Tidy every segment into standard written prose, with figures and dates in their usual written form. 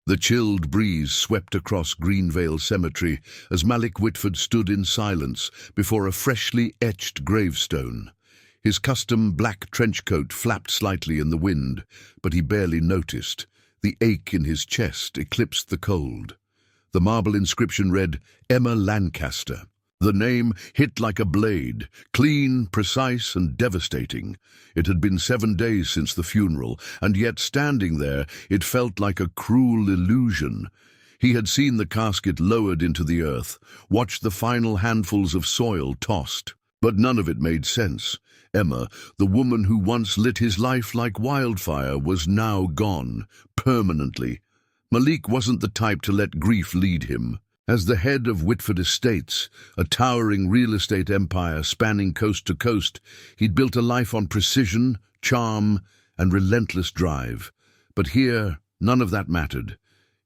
The chilled breeze swept across Greenvale Cemetery as Malik Whitford stood in silence before a freshly etched gravestone. His custom black trench coat flapped slightly in the wind, but he barely noticed. The ache in his chest eclipsed the cold. The marble inscription read, "Emma Lancaster." The name hit like a blade, clean, precise, and devastating. It had been 7 days since the funeral, and yet standing there, it felt like a cruel illusion. He had seen the casket lowered into the earth, watched the final handfuls of soil tossed. But none of it made sense. Emma, the woman who once lit his life like wildfire, was now gone, permanently. Malik wasn't the type to let grief lead him. As the head of Whitford Estates, a towering real estate empire spanning coast to coast, he'd built a life on precision, charm, and relentless drive. But here, none of that mattered.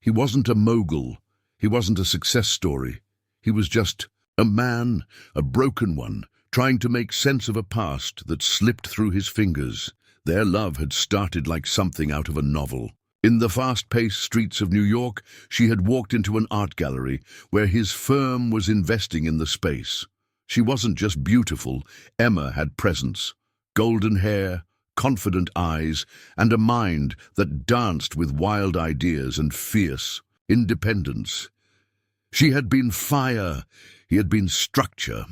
He wasn't a mogul. He wasn't a success story. He was just a man, a broken one, trying to make sense of a past that slipped through his fingers. Their love had started like something out of a novel. In the fast-paced streets of New York, she had walked into an art gallery where his firm was investing in the space. She wasn't just beautiful, Emma had presence. Golden hair, confident eyes, and a mind that danced with wild ideas and fierce independence. She had been fire, he had been structure.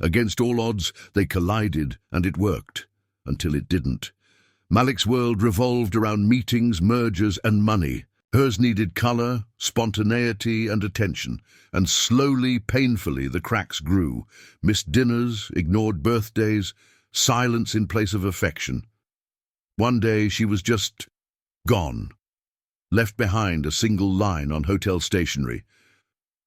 Against all odds, they collided, and it worked, until it didn't. Malik's world revolved around meetings, mergers, and money. Hers needed color, spontaneity, and attention, and slowly, painfully, the cracks grew. Missed dinners, ignored birthdays, silence in place of affection. One day she was just gone, left behind a single line on hotel stationery.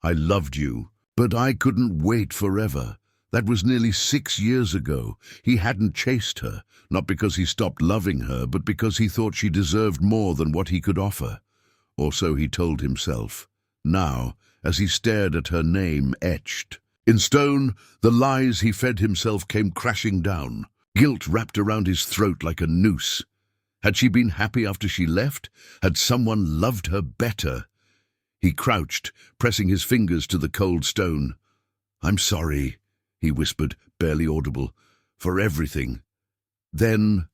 "I loved you, but I couldn't wait forever." That was nearly 6 years ago. He hadn't chased her, not because he stopped loving her, but because he thought she deserved more than what he could offer. Or so he told himself. Now, as he stared at her name etched in stone, the lies he fed himself came crashing down. Guilt wrapped around his throat like a noose. Had she been happy after she left? Had someone loved her better? He crouched, pressing his fingers to the cold stone. "I'm sorry," he whispered, barely audible, "for everything." Then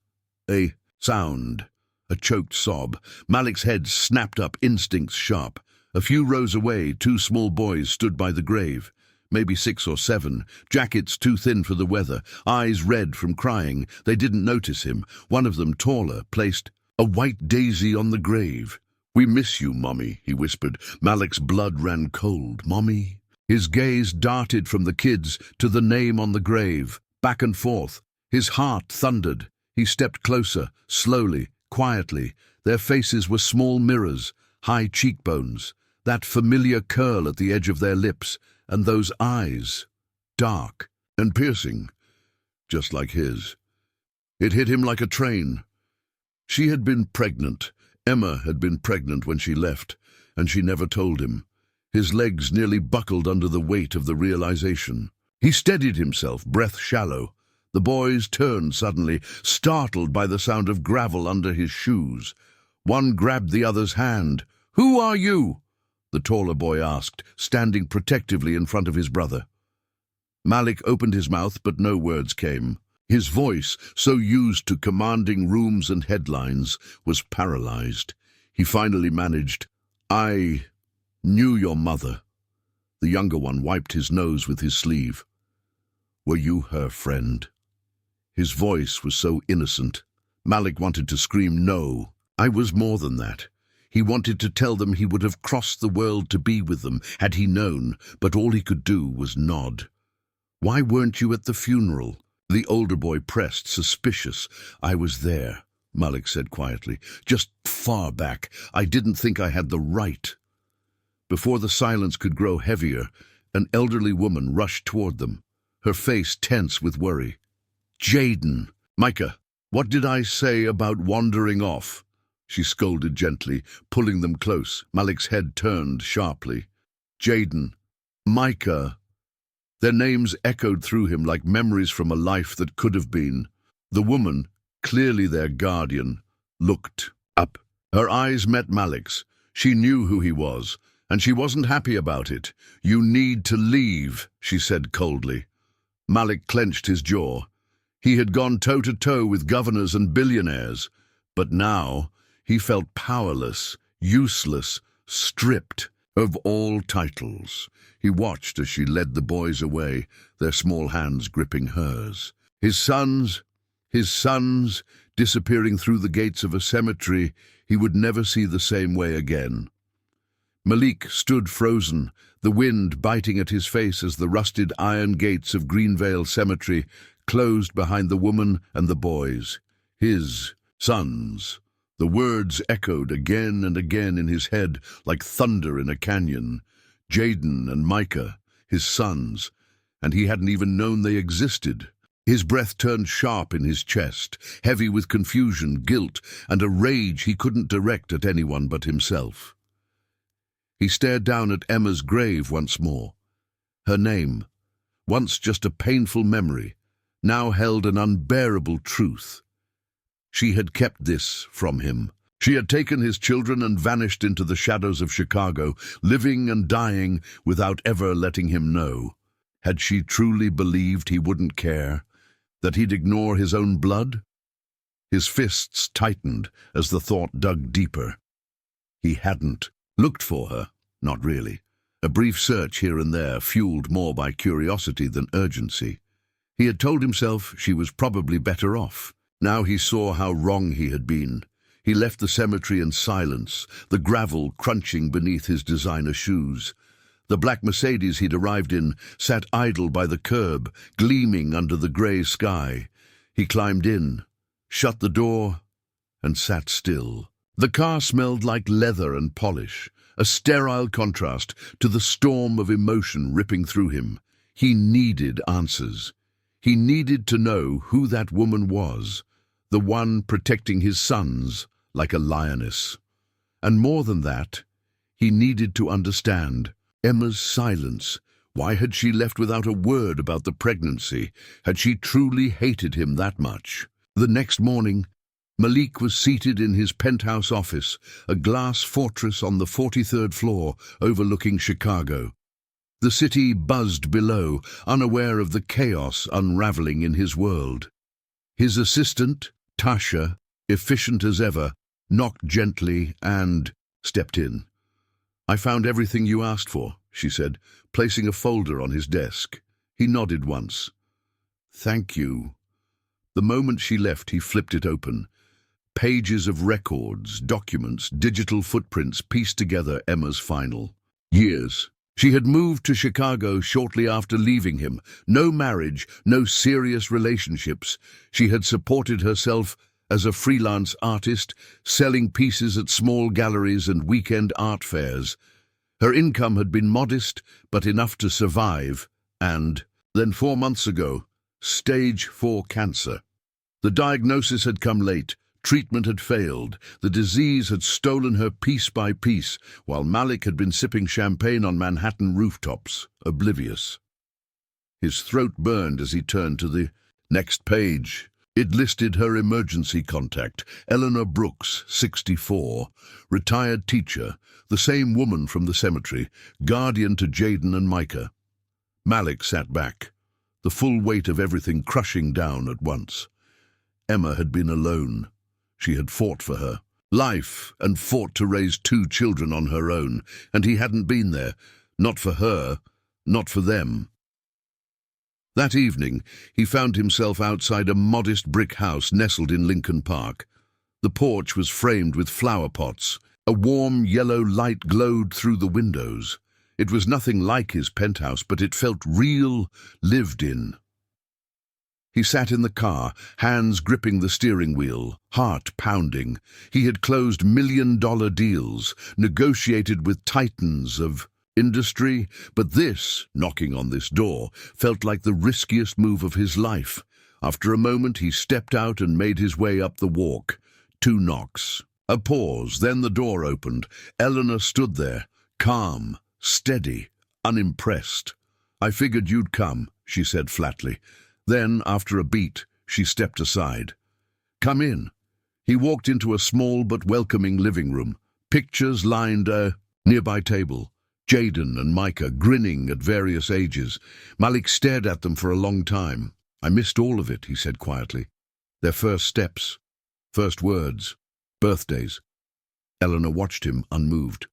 a sound, a choked sob. Malik's head snapped up, instincts sharp. A few rows away, 2 small boys stood by the grave, maybe 6 or 7, jackets too thin for the weather, eyes red from crying. They didn't notice him. One of them, taller, placed a white daisy on the grave. "We miss you, Mommy," he whispered. Malik's blood ran cold. "Mommy?" His gaze darted from the kids to the name on the grave, back and forth. His heart thundered. He stepped closer, slowly, quietly. Their faces were small mirrors, high cheekbones, that familiar curl at the edge of their lips, and those eyes, dark and piercing, just like his. It hit him like a train. She had been pregnant. Emma had been pregnant when she left, and she never told him. His legs nearly buckled under the weight of the realization. He steadied himself, breath shallow. The boys turned suddenly, startled by the sound of gravel under his shoes. One grabbed the other's hand. "Who are you?" the taller boy asked, standing protectively in front of his brother. Malik opened his mouth, but no words came. His voice, so used to commanding rooms and headlines, was paralyzed. He finally managed, "I knew your mother." The younger one wiped his nose with his sleeve. "Were you her friend?" His voice was so innocent. Malik wanted to scream no. "I was more than that." He wanted to tell them he would have crossed the world to be with them, had he known, but all he could do was nod. "Why weren't you at the funeral?" The older boy pressed, suspicious. "I was there," Malik said quietly. "Just far back. I didn't think I had the right." Before the silence could grow heavier, an elderly woman rushed toward them, her face tense with worry. "Jaden! Micah, what did I say about wandering off?" She scolded gently, pulling them close. Malik's head turned sharply. "Jaden! Micah!" Their names echoed through him like memories from a life that could have been. The woman, clearly their guardian, looked up. Her eyes met Malik's. She knew who he was, and she wasn't happy about it. "You need to leave," she said coldly. Malik clenched his jaw. He had gone toe-to-toe with governors and billionaires, but now he felt powerless, useless, stripped of all titles. He watched as she led the boys away, their small hands gripping hers. His sons, disappearing through the gates of a cemetery he would never see the same way again. Malik stood frozen, the wind biting at his face as the rusted iron gates of Greenvale Cemetery closed behind the woman and the boys. His sons. The words echoed again and again in his head like thunder in a canyon. Jaden and Micah, his sons, and he hadn't even known they existed. His breath turned sharp in his chest, heavy with confusion, guilt, and a rage he couldn't direct at anyone but himself. He stared down at Emma's grave once more. Her name, once just a painful memory, now held an unbearable truth. She had kept this from him. She had taken his children and vanished into the shadows of Chicago, living and dying without ever letting him know. Had she truly believed he wouldn't care, that he'd ignore his own blood? His fists tightened as the thought dug deeper. He hadn't looked for her, not really. A brief search here and there, fueled more by curiosity than urgency. He had told himself she was probably better off. Now he saw how wrong he had been. He left the cemetery in silence, the gravel crunching beneath his designer shoes. The black Mercedes he'd arrived in sat idle by the curb, gleaming under the grey sky. He climbed in, shut the door, and sat still. The car smelled like leather and polish, a sterile contrast to the storm of emotion ripping through him. He needed answers. He needed to know who that woman was, the one protecting his sons like a lioness. And more than that, he needed to understand Emma's silence. Why had she left without a word about the pregnancy? Had she truly hated him that much? The next morning, Malik was seated in his penthouse office, a glass fortress on the 43rd floor overlooking Chicago. The city buzzed below, unaware of the chaos unraveling in his world. His assistant, Tasha, efficient as ever, knocked gently and stepped in. "I found everything you asked for," she said, placing a folder on his desk. He nodded once. "Thank you." The moment she left, he flipped it open. Pages of records, documents, digital footprints pieced together Emma's final years. She had moved to Chicago shortly after leaving him. No marriage, no serious relationships. She had supported herself as a freelance artist, selling pieces at small galleries and weekend art fairs. Her income had been modest, but enough to survive, and then 4 months ago, stage 4 cancer. The diagnosis had come late. Treatment had failed. The disease had stolen her piece by piece, while Malik had been sipping champagne on Manhattan rooftops, oblivious. His throat burned as he turned to the next page. It listed her emergency contact, Eleanor Brooks, 64, retired teacher, the same woman from the cemetery, guardian to Jaden and Micah. Malik sat back, the full weight of everything crushing down at once. Emma had been alone. She had fought for her life and fought to raise 2 children on her own, and he hadn't been there, not for her, not for them. That evening, he found himself outside a modest brick house nestled in Lincoln Park. The porch was framed with flower pots. A warm yellow light glowed through the windows. It was nothing like his penthouse, but it felt real, lived in. He sat in the car, hands gripping the steering wheel, heart pounding. He had closed million-dollar deals, negotiated with titans of industry, but this, knocking on this door, felt like the riskiest move of his life. After a moment, he stepped out and made his way up the walk. 2 knocks. A pause, then the door opened. Eleanor stood there, calm, steady, unimpressed. "I figured you'd come," she said flatly. Then, after a beat, she stepped aside. "Come in." He walked into a small but welcoming living room, Pictures lined a nearby table. Jaden and Micah grinning at various ages. Malik stared at them for a long time. "I missed all of it," he said quietly. "Their first steps, first words, birthdays." Eleanor watched him, unmoved.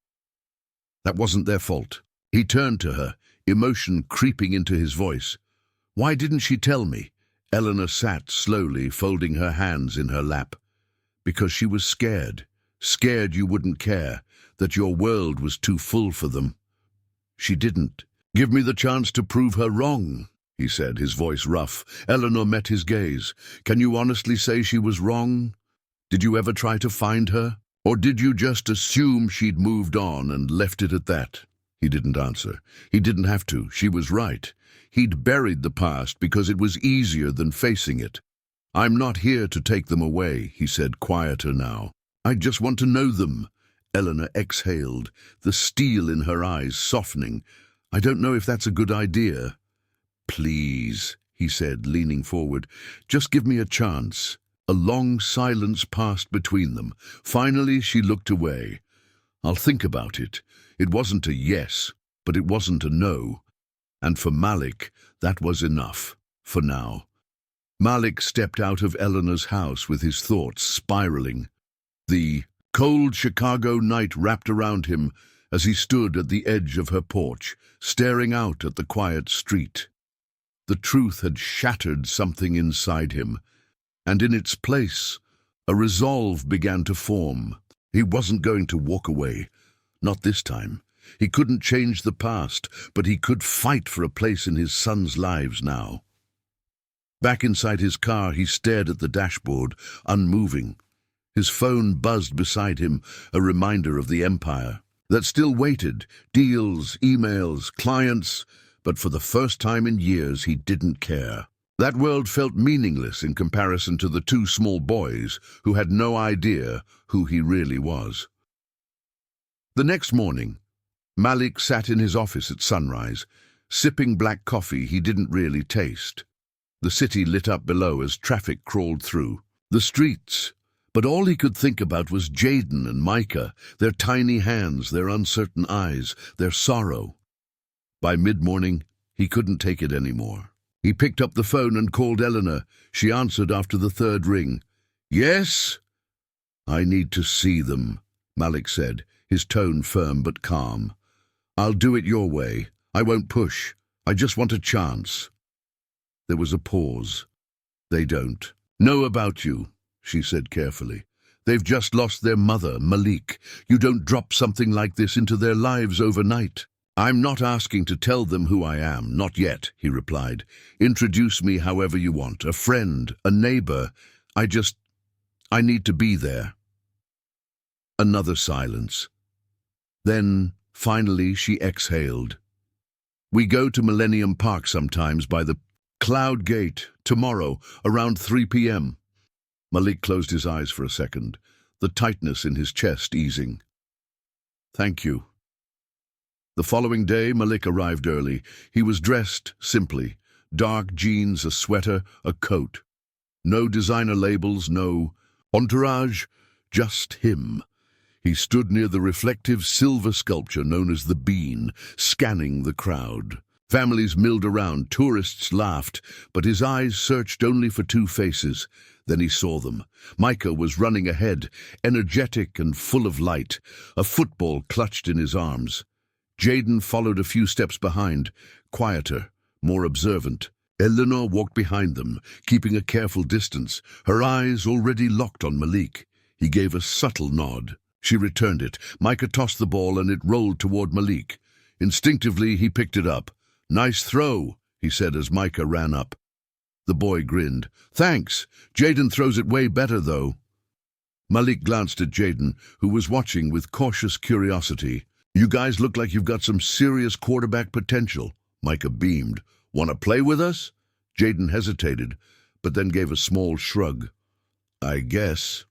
"That wasn't their fault." He turned to her, emotion creeping into his voice. "Why didn't she tell me?" Eleanor sat slowly, folding her hands in her lap. "Because she was scared. Scared you wouldn't care, that your world was too full for them." "She didn't. Give me the chance to prove her wrong," he said, his voice rough. Eleanor met his gaze. "Can you honestly say she was wrong? Did you ever try to find her? Or did you just assume she'd moved on and left it at that?" He didn't answer. He didn't have to. She was right. He'd buried the past because it was easier than facing it. "I'm not here to take them away," he said, quieter now. "I just want to know them." Eleanor exhaled, the steel in her eyes softening. "I don't know if that's a good idea." "Please," he said, leaning forward. "Just give me a chance." A long silence passed between them. Finally, she looked away. "I'll think about it." It wasn't a yes, but it wasn't a no. And for Malik, that was enough, for now. Malik stepped out of Eleanor's house with his thoughts spiraling. The cold Chicago night wrapped around him as he stood at the edge of her porch, staring out at the quiet street. The truth had shattered something inside him, and in its place, a resolve began to form. He wasn't going to walk away. Not this time. He couldn't change the past, but he could fight for a place in his sons' lives now. Back inside his car, he stared at the dashboard, unmoving. His phone buzzed beside him, a reminder of the empire that still waited, deals, emails, clients, but for the first time in years he didn't care. That world felt meaningless in comparison to the two small boys who had no idea who he really was. The next morning, Malik sat in his office at sunrise, sipping black coffee he didn't really taste. The city lit up below as traffic crawled through. The streets. But all he could think about was Jaden and Micah, their tiny hands, their uncertain eyes, their sorrow. By mid-morning, he couldn't take it anymore. He picked up the phone and called Eleanor. She answered after the third ring. "Yes?" "I need to see them," Malik said, his tone firm but calm. "I'll do it your way. I won't push. I just want a chance." There was a pause. "They don't know about you," she said carefully. "They've just lost their mother, Malik. You don't drop something like this into their lives overnight." "I'm not asking to tell them who I am, not yet," he replied. "Introduce me however you want, a friend, a neighbor. I need to be there." Another silence. Then, finally, she exhaled. "We go to Millennium Park sometimes by the Cloud Gate, tomorrow, around 3 p.m. Malik closed his eyes for a second, the tightness in his chest easing. "Thank you." The following day, Malik arrived early. He was dressed simply. Dark jeans, a sweater, a coat. No designer labels, no entourage, just him. He stood near the reflective silver sculpture known as the Bean, scanning the crowd. Families milled around, tourists laughed, but his eyes searched only for two faces. Then he saw them. Micah was running ahead, energetic and full of light, a football clutched in his arms. Jaden followed a few steps behind, quieter, more observant. Eleanor walked behind them, keeping a careful distance, her eyes already locked on Malik. He gave a subtle nod. She returned it. Micah tossed the ball and it rolled toward Malik. Instinctively, he picked it up. "Nice throw," he said as Micah ran up. The boy grinned. "Thanks. Jaden throws it way better, though." Malik glanced at Jaden, who was watching with cautious curiosity. "You guys look like you've got some serious quarterback potential." Micah beamed. "Want to play with us?" Jaden hesitated, but then gave a small shrug. "I guess."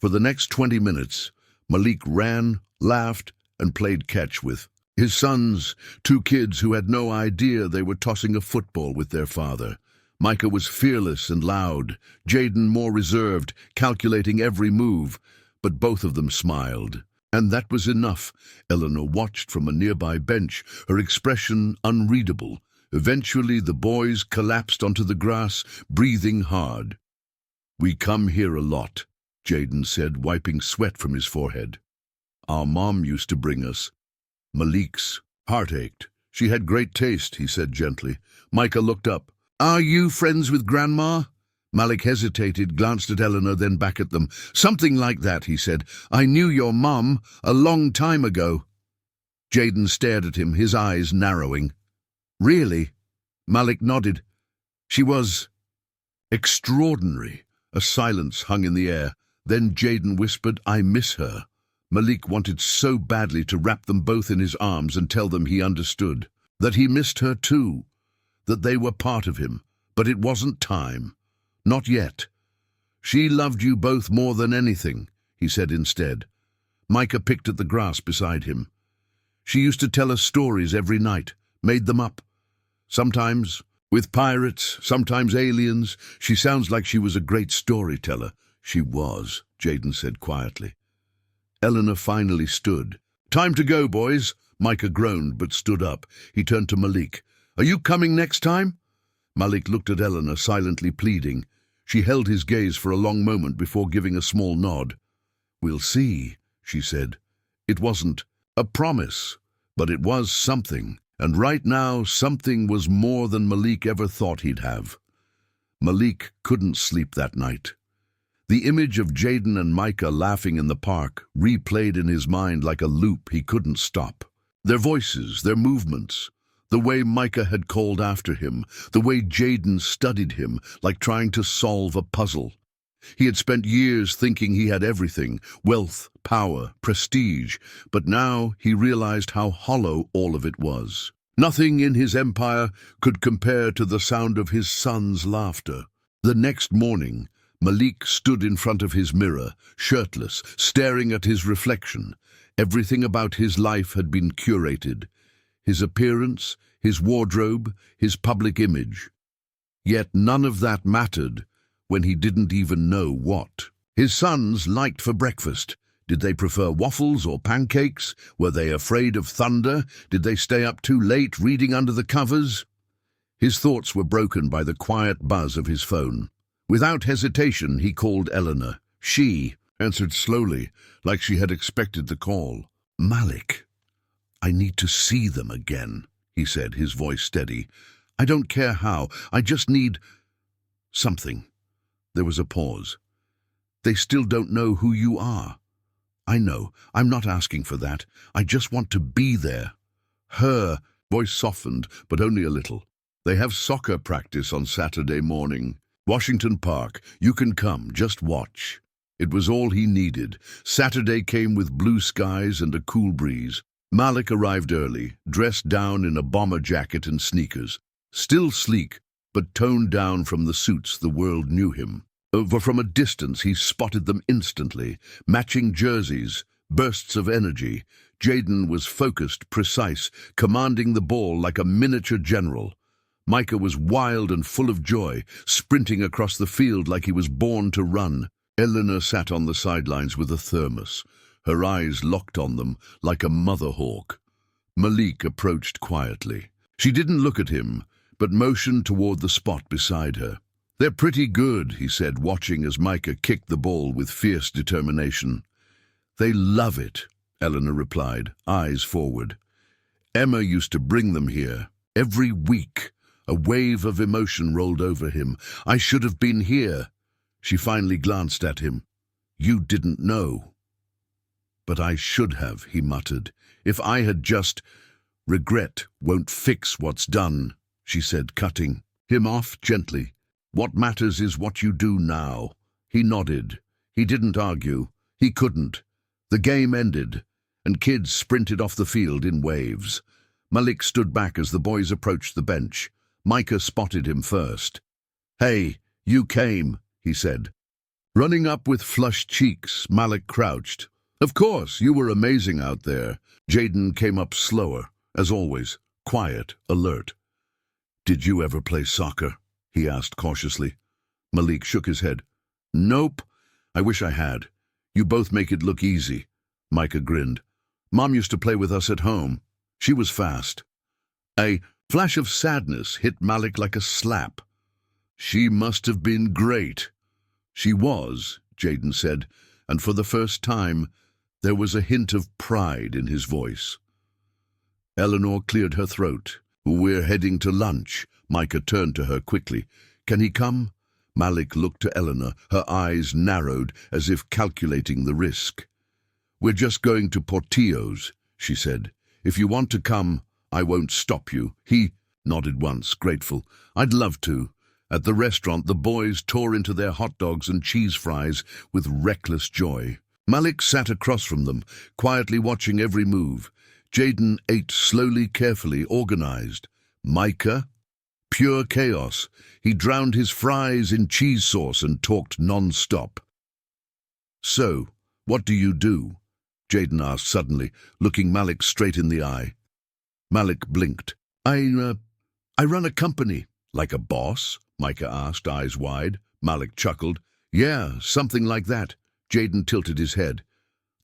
For the next 20 minutes, Malik ran, laughed, and played catch with his sons, two kids who had no idea they were tossing a football with their father. Micah was fearless and loud, Jaden more reserved, calculating every move, but both of them smiled. And that was enough. Eleanor watched from a nearby bench, her expression unreadable. Eventually the boys collapsed onto the grass, breathing hard. "We come here a lot," Jaden said, wiping sweat from his forehead. "Our mom used to bring us." Malik's heart ached. "She had great taste," he said gently. Micah looked up. "Are you friends with Grandma?" Malik hesitated, glanced at Eleanor, then back at them. "Something like that," he said. "I knew your mom a long time ago." Jaden stared at him, his eyes narrowing. "Really?" Malik nodded. "She was extraordinary." A silence hung in the air. Then Jaden whispered, "I miss her." Malik wanted so badly to wrap them both in his arms and tell them he understood, that he missed her too, that they were part of him, but it wasn't time. Not yet. "She loved you both more than anything," he said instead. Micah picked at the grass beside him. "She used to tell us stories every night, made them up. Sometimes with pirates, sometimes aliens. She sounds like she was a great storyteller." "She was," Jaden said quietly. Eleanor finally stood. "Time to go, boys." Micah groaned but stood up. He turned to Malik. "Are you coming next time?" Malik looked at Eleanor, silently pleading. She held his gaze for a long moment before giving a small nod. "We'll see," she said. It wasn't a promise, but it was something. And right now, something was more than Malik ever thought he'd have. Malik couldn't sleep that night. The image of Jaden and Micah laughing in the park replayed in his mind like a loop he couldn't stop. Their voices, their movements, the way Micah had called after him, the way Jaden studied him, like trying to solve a puzzle. He had spent years thinking he had everything, wealth, power, prestige, but now he realized how hollow all of it was. Nothing in his empire could compare to the sound of his son's laughter. The next morning, Malik stood in front of his mirror, shirtless, staring at his reflection. Everything about his life had been curated. His appearance, his wardrobe, his public image. Yet none of that mattered when he didn't even know what. His sons liked for breakfast. Did they prefer waffles or pancakes? Were they afraid of thunder? Did they stay up too late reading under the covers? His thoughts were broken by the quiet buzz of his phone. Without hesitation, he called Eleanor. She answered slowly, like she had expected the call. "Malik, I need to see them again," he said, his voice steady. "I don't care how. I just need something." There was a pause. "They still don't know who you are." "I know. I'm not asking for that. I just want to be there." Her voice softened, but only a little. "They have soccer practice on Saturday morning. Washington Park. You can come, just watch." It was all he needed. Saturday came with blue skies and a cool breeze. Malik arrived early, dressed down in a bomber jacket and sneakers. Still sleek, but toned down from the suits the world knew him. From a distance he spotted them instantly. Matching jerseys, bursts of energy. Jaden was focused, precise, commanding the ball like a miniature general. Micah was wild and full of joy, sprinting across the field like he was born to run. Eleanor sat on the sidelines with a thermos, her eyes locked on them like a mother hawk. Malik approached quietly. She didn't look at him, but motioned toward the spot beside her. "They're pretty good," he said, watching as Micah kicked the ball with fierce determination. "They love it," Eleanor replied, eyes forward. "Emma used to bring them here every week." A wave of emotion rolled over him. "I should have been here." She finally glanced at him. "You didn't know." "But I should have," he muttered. "If I had just—" "Regret won't fix what's done," she said, cutting him off gently. "What matters is what you do now." He nodded. He didn't argue. He couldn't. The game ended, and kids sprinted off the field in waves. Malik stood back as the boys approached the bench. Micah spotted him first. "Hey, you came," he said. Running up with flushed cheeks, Malik crouched. "Of course, you were amazing out there." Jaden came up slower, as always, quiet, alert. "Did you ever play soccer?" he asked cautiously. Malik shook his head. "Nope. I wish I had. You both make it look easy." Micah grinned. Mom used to play with us at home. She was fast. A flash of sadness hit Malik like a slap. She must have been great. She was, Jaden said, and for the first time, there was a hint of pride in his voice. Eleanor cleared her throat. We're heading to lunch. Micah turned to her quickly. Can he come? Malik looked to Eleanor, her eyes narrowed as if calculating the risk. We're just going to Portillo's, she said. If you want to come, I won't stop you. He nodded once, grateful. I'd love to. At the restaurant, the boys tore into their hot dogs and cheese fries with reckless joy. Malik sat across from them, quietly watching every move. Jaden ate slowly, carefully, organized. Micah? Pure chaos. He drowned his fries in cheese sauce and talked non-stop. So, what do you do? Jaden asked suddenly, looking Malik straight in the eye. Malik blinked. I run a company. Like a boss? Micah asked, eyes wide. Malik chuckled. Yeah, something like that. Jaden tilted his head.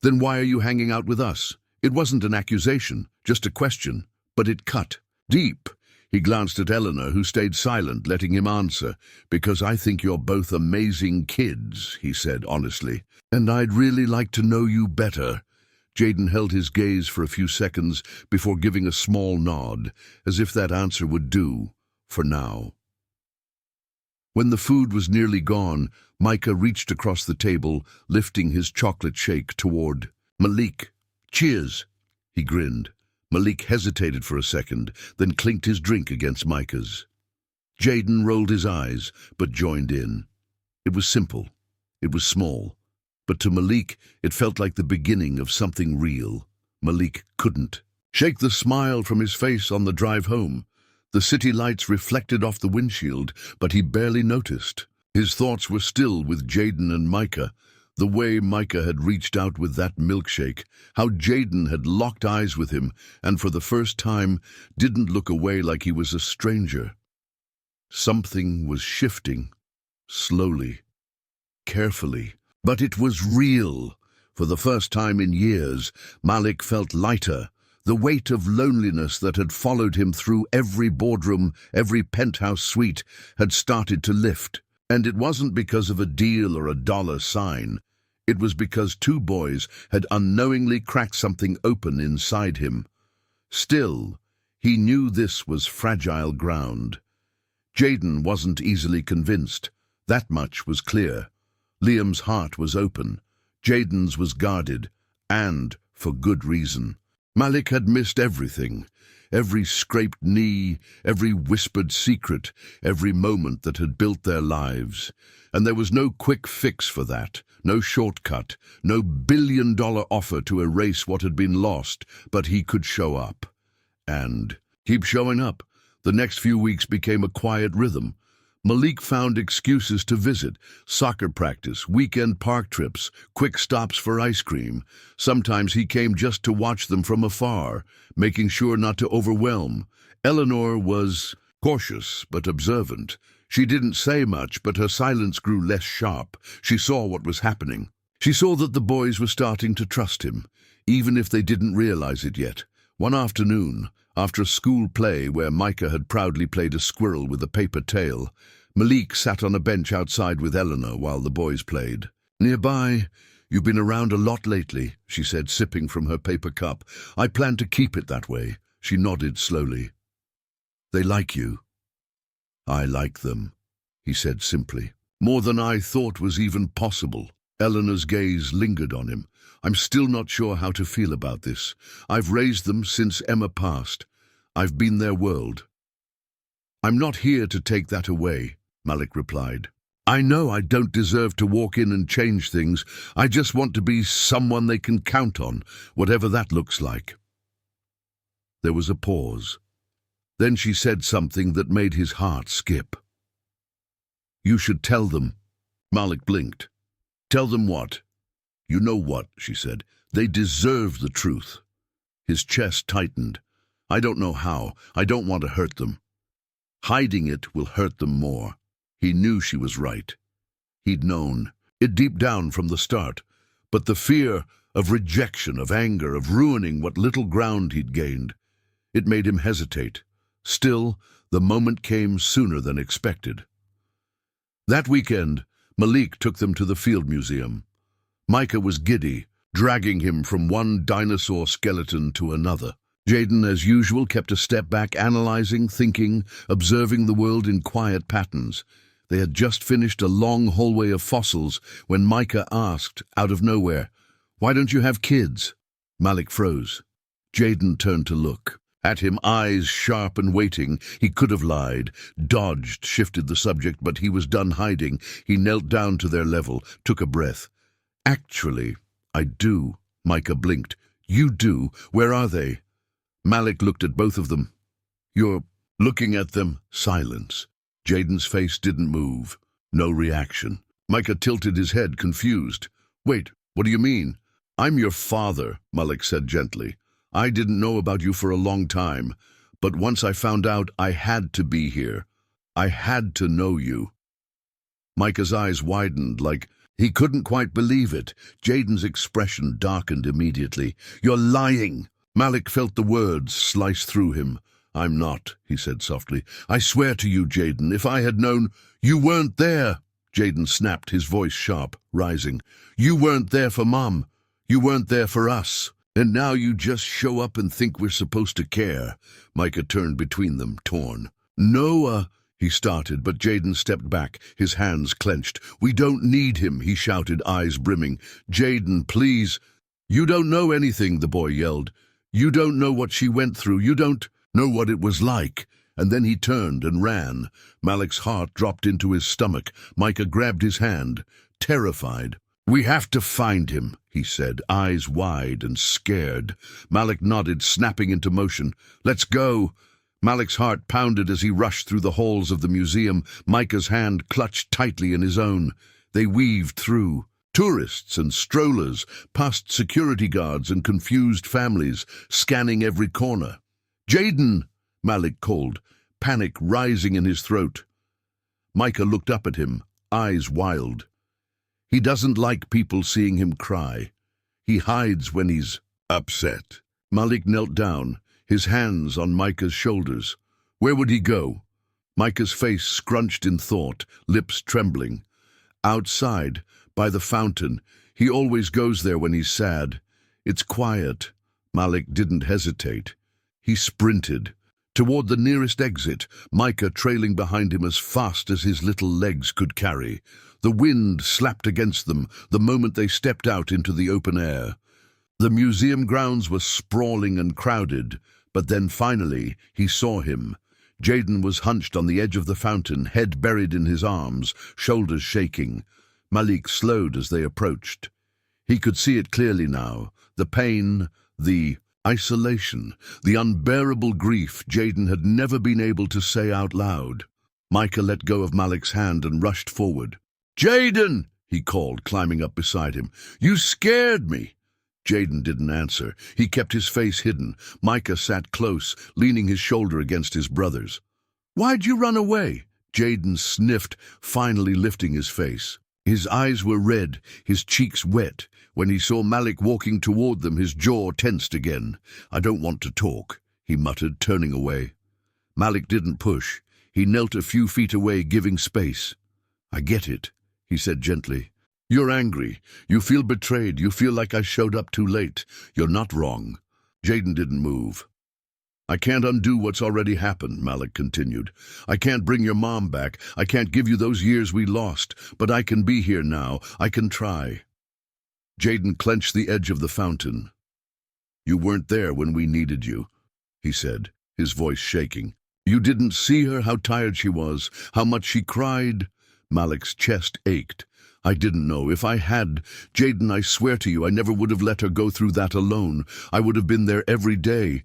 Then why are you hanging out with us? It wasn't an accusation, just a question, but it cut deep. He glanced at Eleanor, who stayed silent, letting him answer. Because I think you're both amazing kids, he said honestly, and I'd really like to know you better. Jaden held his gaze for a few seconds before giving a small nod, as if that answer would do, for now. When the food was nearly gone, Micah reached across the table, lifting his chocolate shake toward Malik. Cheers, he grinned. Malik hesitated for a second, then clinked his drink against Micah's. Jaden rolled his eyes, but joined in. It was simple. It was small. But to Malik, it felt like the beginning of something real. Malik couldn't shake the smile from his face on the drive home. The city lights reflected off the windshield, but he barely noticed. His thoughts were still with Jaden and Micah. The way Micah had reached out with that milkshake, how Jaden had locked eyes with him, and for the first time didn't look away like he was a stranger. Something was shifting, slowly, carefully, but it was real. For the first time in years, Malik felt lighter. The weight of loneliness that had followed him through every boardroom, every penthouse suite, had started to lift. And it wasn't because of a deal or a dollar sign. It was because two boys had unknowingly cracked something open inside him. Still, he knew this was fragile ground. Jaden wasn't easily convinced. That much was clear. Liam's heart was open. Jaden's was guarded, and for good reason. Malik had missed everything. Every scraped knee, every whispered secret, every moment that had built their lives. And there was no quick fix for that, no shortcut, no billion-dollar offer to erase what had been lost, but he could show up. And keep showing up. The next few weeks became a quiet rhythm. Malik found excuses to visit, soccer practice, weekend park trips, quick stops for ice cream. Sometimes he came just to watch them from afar, making sure not to overwhelm. Eleanor was cautious but observant. She didn't say much, but her silence grew less sharp. She saw what was happening. She saw that the boys were starting to trust him, even if they didn't realize it yet. One afternoon, after a school play where Micah had proudly played a squirrel with a paper tail, Malik sat on a bench outside with Eleanor while the boys played. Nearby, you've been around a lot lately, she said, sipping from her paper cup. I plan to keep it that way. She nodded slowly. They like you. I like them, he said simply. More than I thought was even possible. Eleanor's gaze lingered on him. I'm still not sure how to feel about this. I've raised them since Emma passed. I've been their world. I'm not here to take that away, Malik replied. I know I don't deserve to walk in and change things. I just want to be someone they can count on, whatever that looks like. There was a pause. Then she said something that made his heart skip. You should tell them. Malik blinked. Tell them what? You know what, she said. They deserve the truth. His chest tightened. I don't know how. I don't want to hurt them. Hiding it will hurt them more. He knew she was right. He'd known it deep down from the start. But the fear, of rejection, of anger, of ruining what little ground he'd gained. It made him hesitate. Still, the moment came sooner than expected. That weekend, Malik took them to the Field Museum. Micah was giddy, dragging him from one dinosaur skeleton to another. Jaden, as usual, kept a step back, analyzing, thinking, observing the world in quiet patterns. They had just finished a long hallway of fossils when Micah asked, out of nowhere, "Why don't you have kids?" Malik froze. Jaden turned to look. At him, eyes sharp and waiting. He could have lied, dodged, shifted the subject, but he was done hiding. He knelt down to their level, took a breath. "Actually, I do." Micah blinked. "You do? Where are they?" Malik looked at both of them. "You're looking at them." Silence. Jaden's face didn't move. No reaction. Micah tilted his head, confused. "Wait, what do you mean?" "I'm your father," Malik said gently. "I didn't know about you for a long time, but once I found out, I had to be here. I had to know you." Micah's eyes widened, like he couldn't quite believe it. Jaden's expression darkened immediately. "You're lying." Malik felt the words slice through him. "I'm not," he said softly. "I swear to you, Jaden, if I had known—" "You weren't there!" Jaden snapped, his voice sharp, rising. "You weren't there for Mom. You weren't there for us. And now you just show up and think we're supposed to care." Micah turned between them, torn. "No, he started, but Jaden stepped back, his hands clenched. "We don't need him," he shouted, eyes brimming. "Jaden, please." "You don't know anything," the boy yelled. "You don't know what she went through. You don't know what it was like." And then he turned and ran. Malik's heart dropped into his stomach. Micah grabbed his hand, terrified. "We have to find him," he said, eyes wide and scared. Malik nodded, snapping into motion. "Let's go." Malik's heart pounded as he rushed through the halls of the museum, Micah's hand clutched tightly in his own. They weaved through. Tourists and strollers, past security guards and confused families, scanning every corner. "Jaden!" Malik called, panic rising in his throat. Micah looked up at him, eyes wild. "He doesn't like people seeing him cry. He hides when he's upset." Malik knelt down, his hands on Micah's shoulders. Where would he go? Micah's face scrunched in thought, lips trembling. "Outside, by the fountain. He always goes there when he's sad. It's quiet." Malik didn't hesitate. He sprinted toward the nearest exit, Micah trailing behind him as fast as his little legs could carry. The wind slapped against them the moment they stepped out into the open air. The museum grounds were sprawling and crowded, but then finally he saw him. Jaden was hunched on the edge of the fountain, head buried in his arms, shoulders shaking. Malik slowed as they approached. He could see it clearly now, the pain, the isolation, the unbearable grief Jaden had never been able to say out loud. Micah let go of Malik's hand and rushed forward. "Jaden!" he called, climbing up beside him. "You scared me!" Jaden didn't answer. He kept his face hidden. Micah sat close, leaning his shoulder against his brother's. "Why'd you run away?" Jaden sniffed, finally lifting his face. His eyes were red, his cheeks wet. When he saw Malik walking toward them, his jaw tensed again. "I don't want to talk," he muttered, turning away. Malik didn't push. He knelt a few feet away, giving space. "I get it," he said gently. "You're angry. You feel betrayed. You feel like I showed up too late. You're not wrong." Jaden didn't move. "I can't undo what's already happened," Malik continued. "I can't bring your mom back. I can't give you those years we lost. But I can be here now. I can try." Jaden clenched the edge of the fountain. "You weren't there when we needed you," he said, his voice shaking. "You didn't see her, how tired she was, how much she cried." Malik's chest ached. "I didn't know. If I had, Jaden, I swear to you, I never would have let her go through that alone. I would have been there every day."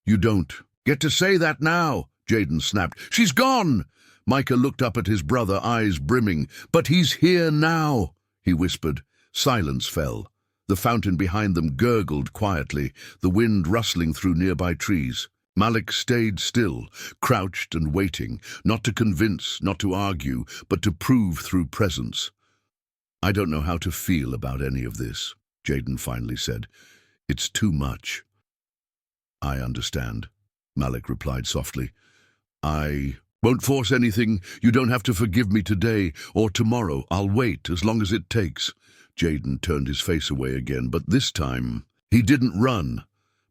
"You don't get to say that now," Jaden snapped. "She's gone." Micah looked up at his brother, eyes brimming. "But he's here now," he whispered. Silence fell. The fountain behind them gurgled quietly, the wind rustling through nearby trees. Malik stayed still, crouched and waiting, not to convince, not to argue, but to prove through presence. "I don't know how to feel about any of this." Jaden finally said. "It's too much." "I understand," Malik replied softly. "I won't force anything. You don't have to forgive me today or tomorrow. I'll wait as long as it takes." Jaden turned his face away again, but this time he didn't run.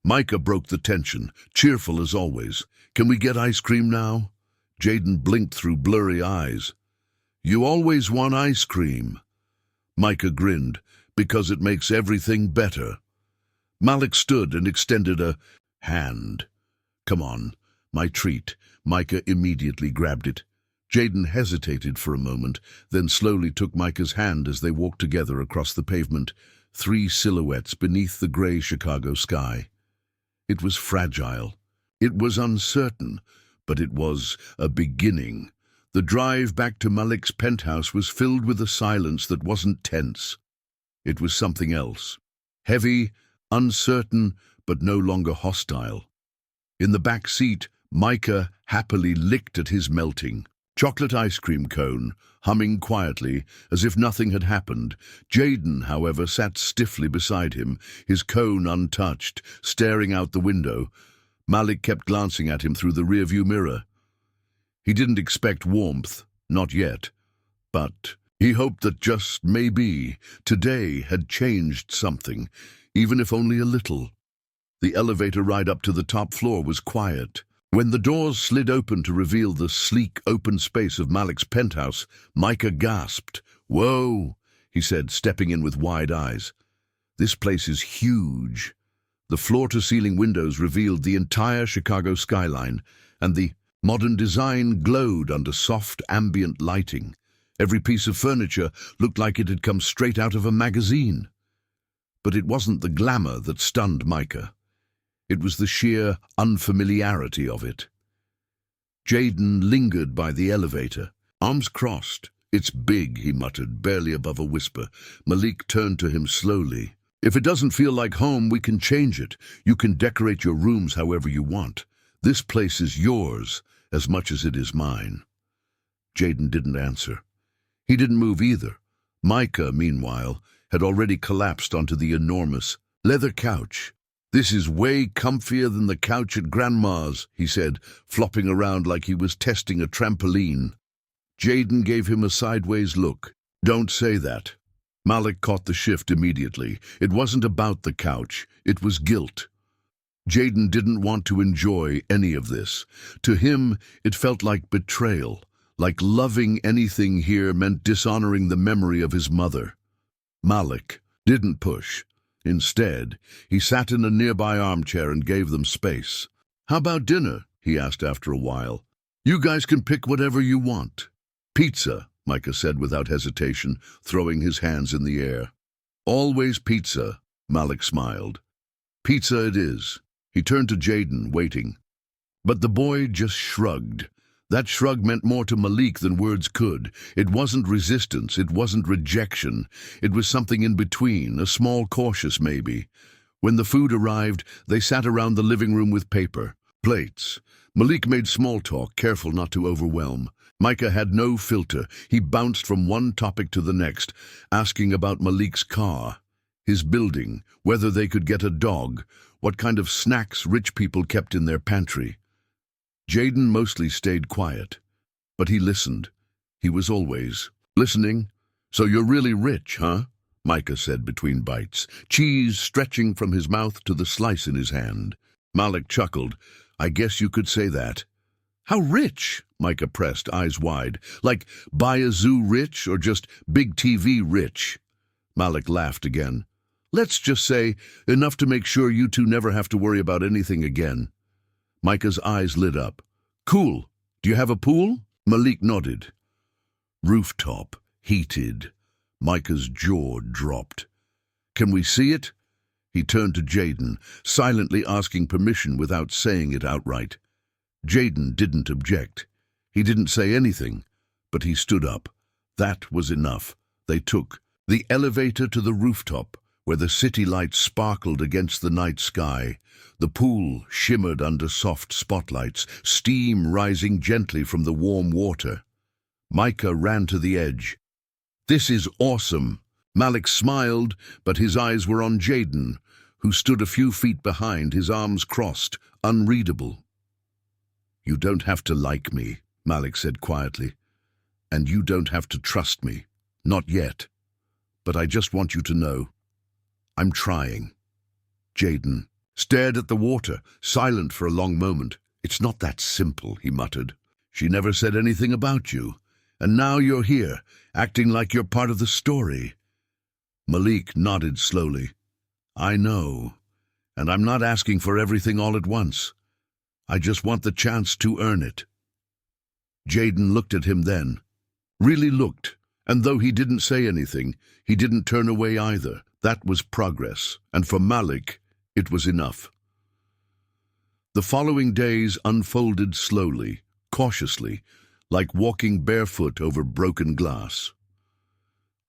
Micah broke the tension, cheerful as always. "Can we get ice cream now?" Jaden blinked through blurry eyes. "You always want ice cream." Micah grinned. "Because it makes everything better." Malik stood and extended a hand. "Come on, my treat." Micah immediately grabbed it. Jaden hesitated for a moment, then slowly took Micah's hand as they walked together across the pavement, 3 silhouettes beneath the gray Chicago sky. It was fragile. It was uncertain, but it was a beginning. The drive back to Malik's penthouse was filled with a silence that wasn't tense. It was something else. Heavy, uncertain, but no longer hostile. In the back seat, Micah happily licked at his melting chocolate ice cream cone, humming quietly, as if nothing had happened. Jaden, however, sat stiffly beside him, his cone untouched, staring out the window. Malik kept glancing at him through the rearview mirror. He didn't expect warmth, not yet, but he hoped that just maybe today had changed something, even if only a little. The elevator ride up to the top floor was quiet. When the doors slid open to reveal the sleek, open space of Malik's penthouse, Micah gasped. "Whoa," he said, stepping in with wide eyes. "This place is huge." The floor-to-ceiling windows revealed the entire Chicago skyline, and the modern design glowed under soft, ambient lighting. Every piece of furniture looked like it had come straight out of a magazine. But it wasn't the glamour that stunned Micah. It was the sheer unfamiliarity of it. Jaden lingered by the elevator, arms crossed. "It's big," he muttered, barely above a whisper. Malik turned to him slowly. "If it doesn't feel like home, we can change it. You can decorate your rooms however you want. This place is yours as much as it is mine." Jaden didn't answer. He didn't move either. Micah, meanwhile, had already collapsed onto the enormous leather couch. "This is way comfier than the couch at Grandma's," he said, flopping around like he was testing a trampoline. Jaden gave him a sideways look. "Don't say that." Malik caught the shift immediately. It wasn't about the couch. It was guilt. Jaden didn't want to enjoy any of this. To him, it felt like betrayal, like loving anything here meant dishonoring the memory of his mother. Malik didn't push. Instead, he sat in a nearby armchair and gave them space. "How about dinner?" he asked after a while. "You guys can pick whatever you want." "Pizza," Micah said without hesitation, throwing his hands in the air. "Always pizza," Malik smiled. "Pizza it is." He turned to Jaden, waiting. But the boy just shrugged. That shrug meant more to Malik than words could. It wasn't resistance, it wasn't rejection. It was something in between, a small cautious maybe. When the food arrived, they sat around the living room with paper, plates. Malik made small talk, careful not to overwhelm. Micah had no filter. He bounced from one topic to the next, asking about Malik's car, his building, whether they could get a dog, what kind of snacks rich people kept in their pantry. Jaden mostly stayed quiet, but he listened. He was always listening. "So you're really rich, huh?" Micah said between bites, cheese stretching from his mouth to the slice in his hand. Malik chuckled. "I guess you could say that." "How rich?" Micah pressed, eyes wide. "Like buy a zoo rich or just big TV rich?" Malik laughed again. "Let's just say enough to make sure you two never have to worry about anything again." Micah's eyes lit up. "Cool. Do you have a pool?" Malik nodded. "Rooftop. Heated." Micah's jaw dropped. "Can we see it?" He turned to Jaden, silently asking permission without saying it outright. Jaden didn't object. He didn't say anything, but he stood up. That was enough. They took the elevator to the rooftop, where the city lights sparkled against the night sky. The pool shimmered under soft spotlights, steam rising gently from the warm water. Micah ran to the edge. "This is awesome." Malik smiled, but his eyes were on Jayden, who stood a few feet behind, his arms crossed, unreadable. "You don't have to like me," Malik said quietly. "And you don't have to trust me. Not yet. But I just want you to know, I'm trying." Jayden stared at the water, silent for a long moment. "It's not that simple," he muttered. "She never said anything about you. And now you're here, acting like you're part of the story." Malik nodded slowly. "I know. And I'm not asking for everything all at once. I just want the chance to earn it." Jayden looked at him then. Really looked. And though he didn't say anything, he didn't turn away either. That was progress. And for Malik, it was enough. The following days unfolded slowly, cautiously, like walking barefoot over broken glass.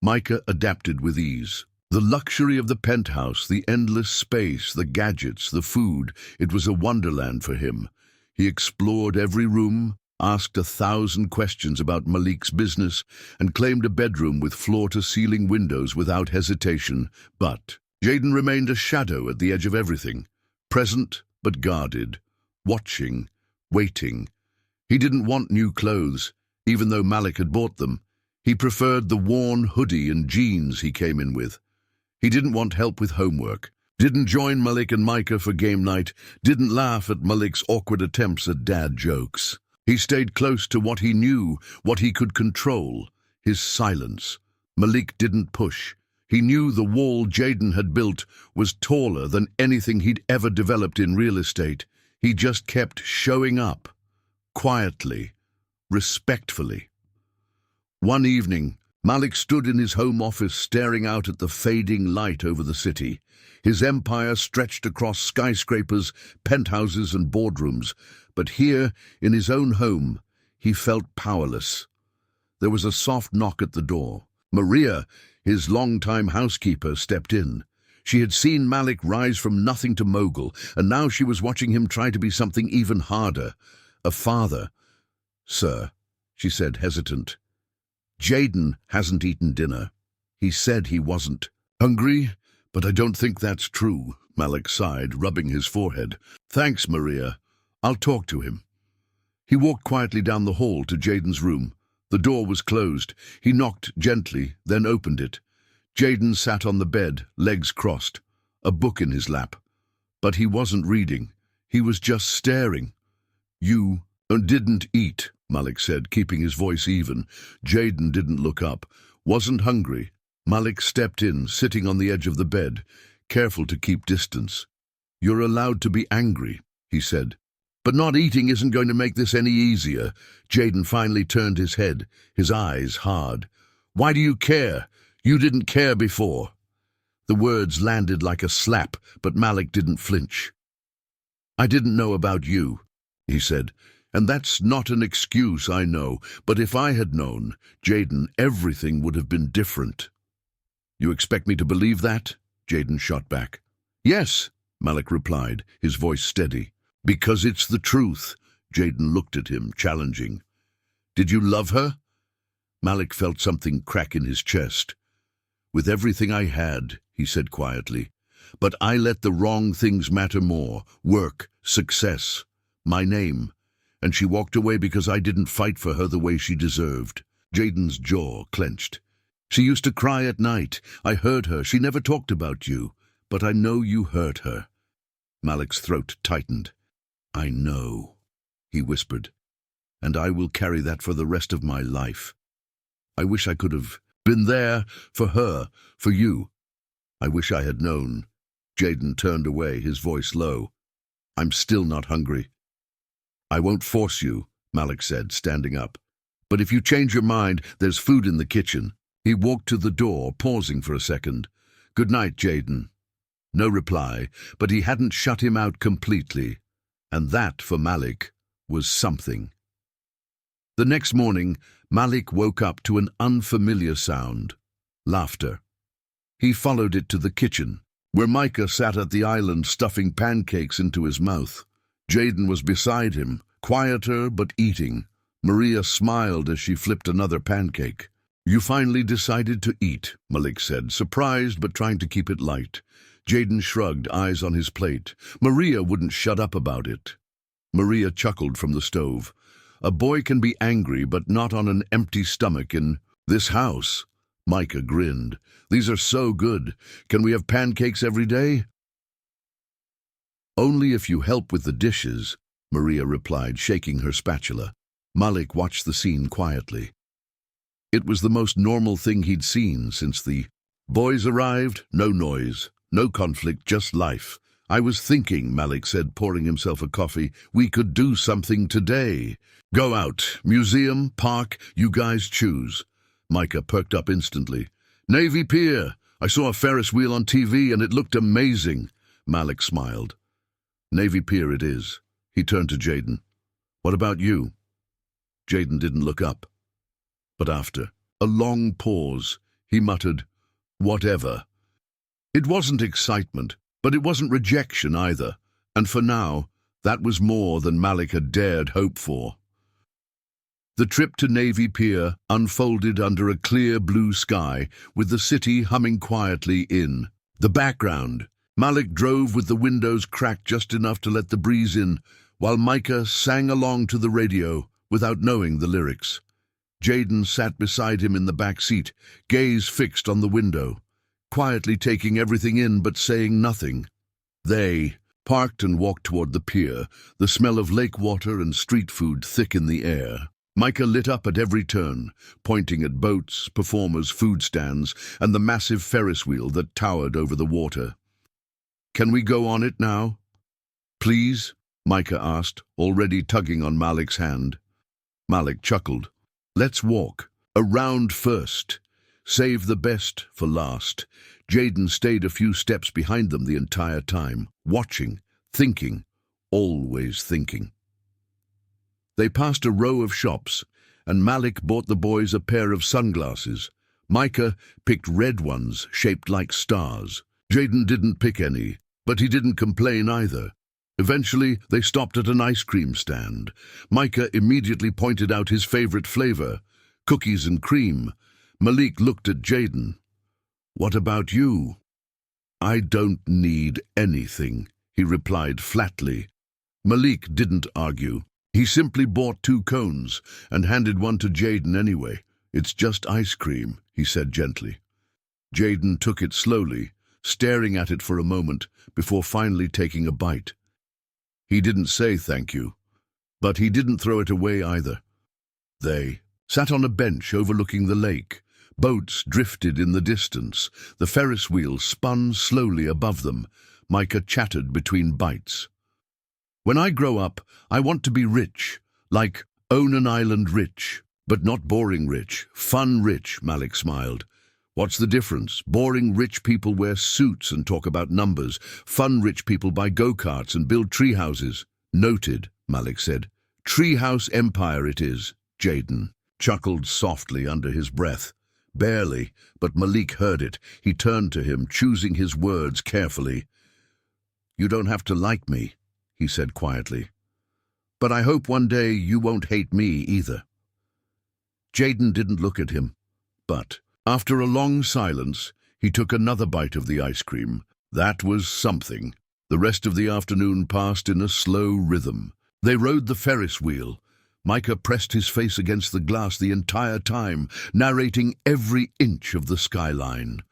Micah adapted with ease. The luxury of the penthouse, the endless space, the gadgets, the food, it was a wonderland for him. He explored every room, asked 1,000 questions about Malik's business, and claimed a bedroom with floor-to-ceiling windows without hesitation. But Jayden remained a shadow at the edge of everything, present but guarded, watching, waiting. He didn't want new clothes, even though Malik had bought them. He preferred the worn hoodie and jeans he came in with. He didn't want help with homework, didn't join Malik and Micah for game night, didn't laugh at Malik's awkward attempts at dad jokes. He stayed close to what he knew, what he could control, his silence. Malik didn't push. He knew the wall Jayden had built was taller than anything he'd ever developed in real estate. He just kept showing up, quietly, respectfully. One evening, Malik stood in his home office staring out at the fading light over the city. His empire stretched across skyscrapers, penthouses and boardrooms, but here, in his own home, he felt powerless. There was a soft knock at the door. Maria, his longtime housekeeper, stepped in. She had seen Malik rise from nothing to mogul, and now she was watching him try to be something even harder, a father. "Sir," she said, hesitant, "Jayden hasn't eaten dinner. He said he wasn't." "Hungry? But I don't think that's true," Malik sighed, rubbing his forehead. "Thanks, Maria. I'll talk to him." He walked quietly down the hall to Jayden's room. The door was closed. He knocked gently, then opened it. Jayden sat on the bed, legs crossed, a book in his lap. But he wasn't reading. He was just staring. "You didn't eat," Malik said, keeping his voice even. Jayden didn't look up. "Wasn't hungry." Malik stepped in, sitting on the edge of the bed, careful to keep distance. "You're allowed to be angry," he said. "But not eating isn't going to make this any easier." Jayden finally turned his head, his eyes hard. "Why do you care? You didn't care before." The words landed like a slap, but Malik didn't flinch. "I didn't know about you," he said. "And that's not an excuse, I know. But if I had known, Jayden, everything would have been different." "You expect me to believe that?" Jayden shot back. "Yes," Malik replied, his voice steady. "Because it's the truth." Jayden looked at him, challenging. "Did you love her?" Malik felt something crack in his chest. "With everything I had," he said quietly. "But I let the wrong things matter more. Work, success, my name. And she walked away because I didn't fight for her the way she deserved." Jayden's jaw clenched. "She used to cry at night. I heard her. She never talked about you. But I know you hurt her." Malik's throat tightened. "I know," he whispered. "And I will carry that for the rest of my life. I wish I could have been there for her, for you. I wish I had known." Jayden turned away, his voice low. "I'm still not hungry." "I won't force you," Malik said, standing up. "But if you change your mind, there's food in the kitchen." He walked to the door, pausing for a second. "Good night, Jayden." No reply, but he hadn't shut him out completely. And that, for Malik, was something. The next morning, Malik woke up to an unfamiliar sound. Laughter. He followed it to the kitchen, where Micah sat at the island stuffing pancakes into his mouth. Jayden was beside him, quieter but eating. Maria smiled as she flipped another pancake. You finally decided to eat, Malik said, surprised but trying to keep it light. Jaden shrugged, eyes on his plate. Maria wouldn't shut up about it. Maria chuckled from the stove. A boy can be angry, but not on an empty stomach in this house. Micah grinned. These are so good. Can we have pancakes every day? Only if you help with the dishes, Maria replied, shaking her spatula. Malik watched the scene quietly. It was the most normal thing he'd seen since the boys arrived. No noise, no conflict, just life. I was thinking, Malik said, pouring himself a coffee, we could do something today. Go out. Museum, park, you guys choose. Micah perked up instantly. Navy Pier. I saw a Ferris wheel on TV and it looked amazing. Malik smiled. Navy Pier it is. He turned to Jaden. What about you? Jaden didn't look up. But after a long pause, he muttered, whatever. It wasn't excitement, but it wasn't rejection either, and for now, that was more than Malik had dared hope for. The trip to Navy Pier unfolded under a clear blue sky, with the city humming quietly in the background. Malik drove with the windows cracked just enough to let the breeze in, while Micah sang along to the radio without knowing the lyrics. Jaden sat beside him in the back seat, gaze fixed on the window, quietly taking everything in but saying nothing. They parked and walked toward the pier, the smell of lake water and street food thick in the air. Micah lit up at every turn, pointing at boats, performers, food stands, and the massive Ferris wheel that towered over the water. Can we go on it now? Please? Micah asked, already tugging on Malik's hand. Malik chuckled. Let's walk. Around first. Save the best for last. Jaden stayed a few steps behind them the entire time, watching, thinking, always thinking. They passed a row of shops, and Malik bought the boys a pair of sunglasses. Micah picked red ones shaped like stars. Jaden didn't pick any, but he didn't complain either. Eventually, they stopped at an ice cream stand. Micah immediately pointed out his favorite flavor, cookies and cream. Malik looked at Jaden. What about you? I don't need anything, he replied flatly. Malik didn't argue. He simply bought 2 cones and handed one to Jaden anyway. It's just ice cream, he said gently. Jaden took it slowly, staring at it for a moment before finally taking a bite. He didn't say thank you, but he didn't throw it away either. They sat on a bench overlooking the lake. Boats drifted in the distance. The Ferris wheel spun slowly above them. Micah chattered between bites. When I grow up, I want to be rich, like own an island rich, but not boring rich, fun rich, Malik smiled. What's the difference? Boring rich people wear suits and talk about numbers. Fun rich people buy go-karts and build tree houses. Noted, Malik said. Treehouse empire it is, Jaden chuckled softly under his breath. Barely, but Malik heard it. He turned to him, choosing his words carefully. You don't have to like me, he said quietly. But I hope one day you won't hate me either. Jaden didn't look at him, but after a long silence, he took another bite of the ice cream. That was something. The rest of the afternoon passed in a slow rhythm. They rode the Ferris wheel. Micah pressed his face against the glass the entire time, narrating every inch of the skyline.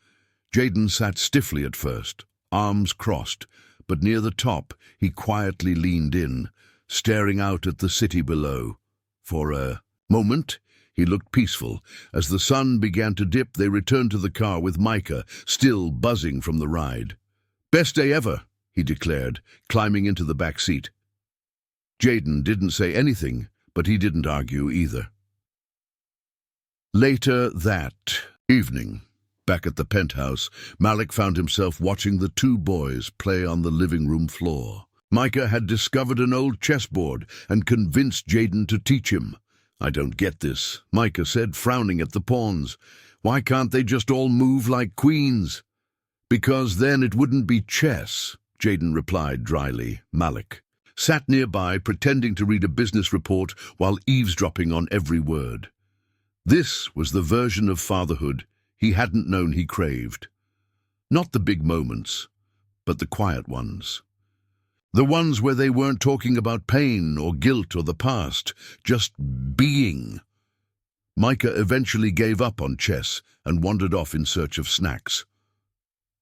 Jaden sat stiffly at first, arms crossed, but near the top he quietly leaned in, staring out at the city below. For a moment, he looked peaceful. As the sun began to dip, they returned to the car with Micah, still buzzing from the ride. Best day ever, he declared, climbing into the back seat. Jaden didn't say anything, but he didn't argue either. Later that evening, back at the penthouse, Malik found himself watching the 2 boys play on the living room floor. Micah had discovered an old chessboard and convinced Jaden to teach him. I don't get this, Micah said, frowning at the pawns. Why can't they just all move like queens? Because then it wouldn't be chess, Jaden replied dryly. Malik sat nearby, pretending to read a business report while eavesdropping on every word. This was the version of fatherhood he hadn't known he craved. Not the big moments, but the quiet ones. The ones where they weren't talking about pain or guilt or the past, just being. Micah eventually gave up on chess and wandered off in search of snacks.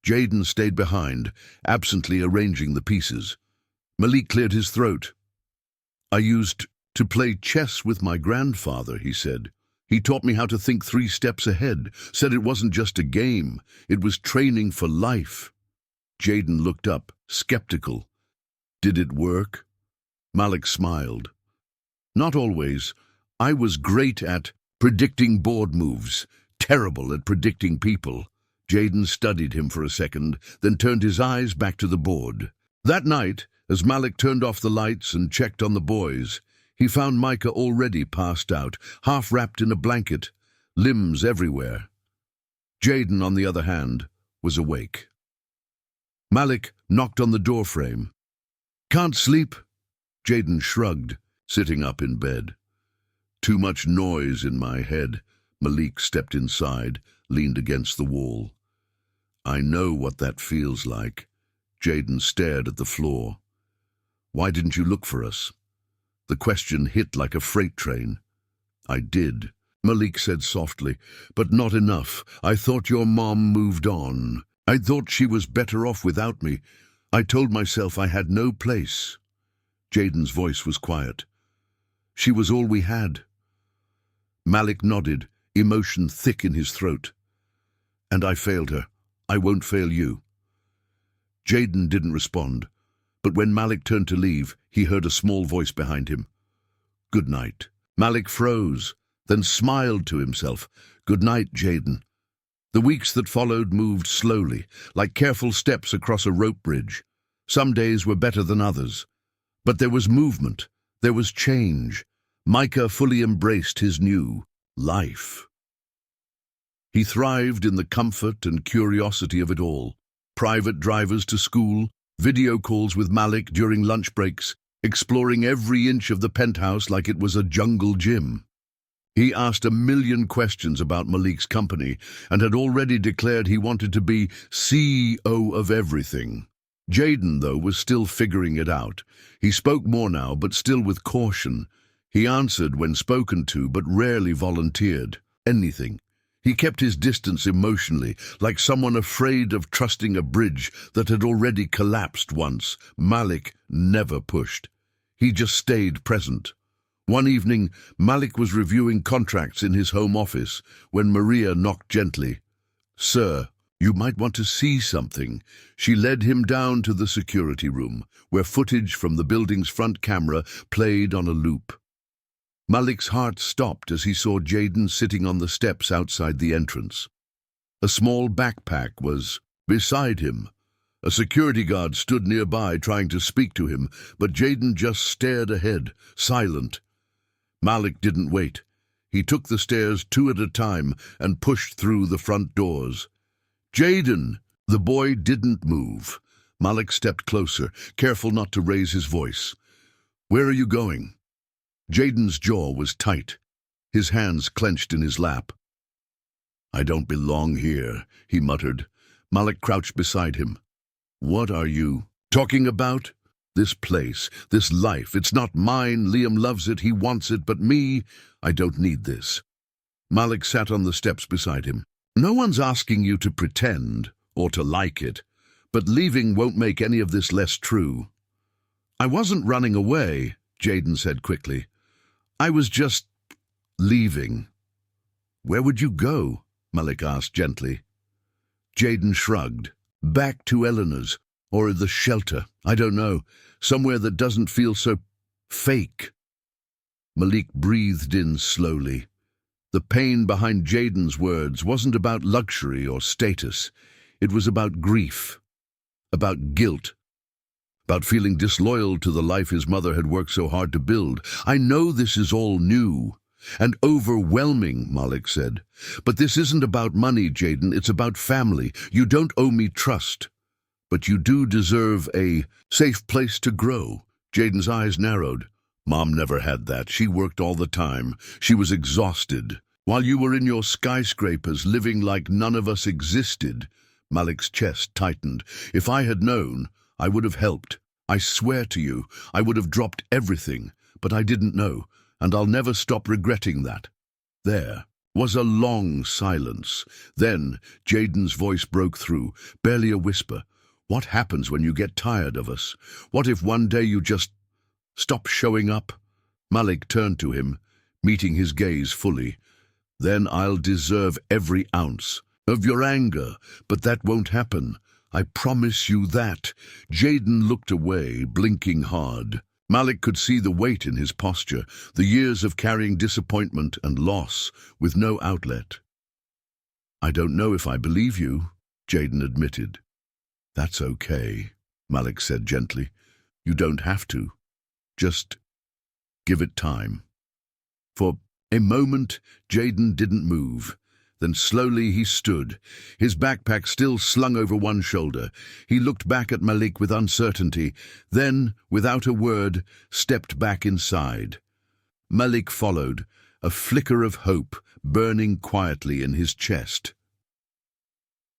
Jaden stayed behind, absently arranging the pieces. Malik cleared his throat. "I used to play chess with my grandfather," he said. "He taught me how to think 3 steps ahead, said it wasn't just a game, it was training for life." Jaden looked up, skeptical. "Did it work?" Malik smiled. "Not always. I was great at predicting board moves, terrible at predicting people." Jaden studied him for a second, then turned his eyes back to the board. That night, as Malik turned off the lights and checked on the boys, he found Micah already passed out, half wrapped in a blanket, limbs everywhere. Jaden, on the other hand, was awake. Malik knocked on the doorframe. "Can't sleep?" Jaden shrugged, sitting up in bed. "Too much noise in my head." Malik stepped inside, leaned against the wall. "I know what that feels like." Jaden stared at the floor. "Why didn't you look for us?" The question hit like a freight train. "I did," Malik said softly, "but not enough. I thought your mom moved on. I thought she was better off without me. I told myself I had no place." Jaden's voice was quiet. "She was all we had." Malik nodded, emotion thick in his throat. "And I failed her. I won't fail you." Jaden didn't respond, but when Malik turned to leave, he heard a small voice behind him. "Good night." Malik froze, then smiled to himself. "Good night, Jaden." The weeks that followed moved slowly, like careful steps across a rope bridge. Some days were better than others. But there was movement, there was change. Micah fully embraced his new life. He thrived in the comfort and curiosity of it all. Private drivers to school, video calls with Malik during lunch breaks, exploring every inch of the penthouse like it was a jungle gym. He asked 1,000,000 questions about Malik's company and had already declared he wanted to be CEO of everything. Jaden, though, was still figuring it out. He spoke more now, but still with caution. He answered when spoken to, but rarely volunteered anything. He kept his distance emotionally, like someone afraid of trusting a bridge that had already collapsed once. Malik never pushed. He just stayed present. One evening, Malik was reviewing contracts in his home office when Maria knocked gently. "Sir, you might want to see something." She led him down to the security room, where footage from the building's front camera played on a loop. Malik's heart stopped as he saw Jaden sitting on the steps outside the entrance. A small backpack was beside him. A security guard stood nearby trying to speak to him, but Jaden just stared ahead, silent. Malik didn't wait. He took the stairs 2 at a time and pushed through the front doors. "Jaden!" The boy didn't move. Malik stepped closer, careful not to raise his voice. "Where are you going?" Jaden's jaw was tight, his hands clenched in his lap. "I don't belong here," he muttered. Malik crouched beside him. "What are you talking about?" "This place, this life, it's not mine. Liam loves it, he wants it, but me, I don't need this." Malik sat on the steps beside him. "No one's asking you to pretend or to like it, but leaving won't make any of this less true." "I wasn't running away," Jaden said quickly. "I was just leaving." "Where would you go?" Malik asked gently. Jaden shrugged. "Back to Eleanor's, or the shelter. I don't know. Somewhere that doesn't feel so fake." Malik breathed in slowly. The pain behind Jaden's words wasn't about luxury or status. It was about grief, about guilt, about feeling disloyal to the life his mother had worked so hard to build. "I know this is all new and overwhelming," Malik said. "But this isn't about money, Jaden. It's about family. You don't owe me trust. But you do deserve a safe place to grow." Jaden's eyes narrowed. "Mom never had that. She worked all the time. She was exhausted." While you were in your skyscrapers living like none of us existed. Malik's chest tightened. If I had known, I would have helped. I swear to you, I would have dropped everything, but I didn't know, and I'll never stop regretting that. There was a long silence. Then Jaden's voice broke through, barely a whisper. What happens when you get tired of us? What if one day you just stop showing up? Malik turned to him, meeting his gaze fully. Then I'll deserve every ounce of your anger, but that won't happen. I promise you that. Jaden looked away, blinking hard. Malik could see the weight in his posture, the years of carrying disappointment and loss with no outlet. I don't know if I believe you, Jaden admitted. That's okay, Malik said gently. You don't have to. Just give it time. For a moment, Jaden didn't move. Then slowly he stood, his backpack still slung over one shoulder. He looked back at Malik with uncertainty, then, without a word, stepped back inside. Malik followed, a flicker of hope burning quietly in his chest.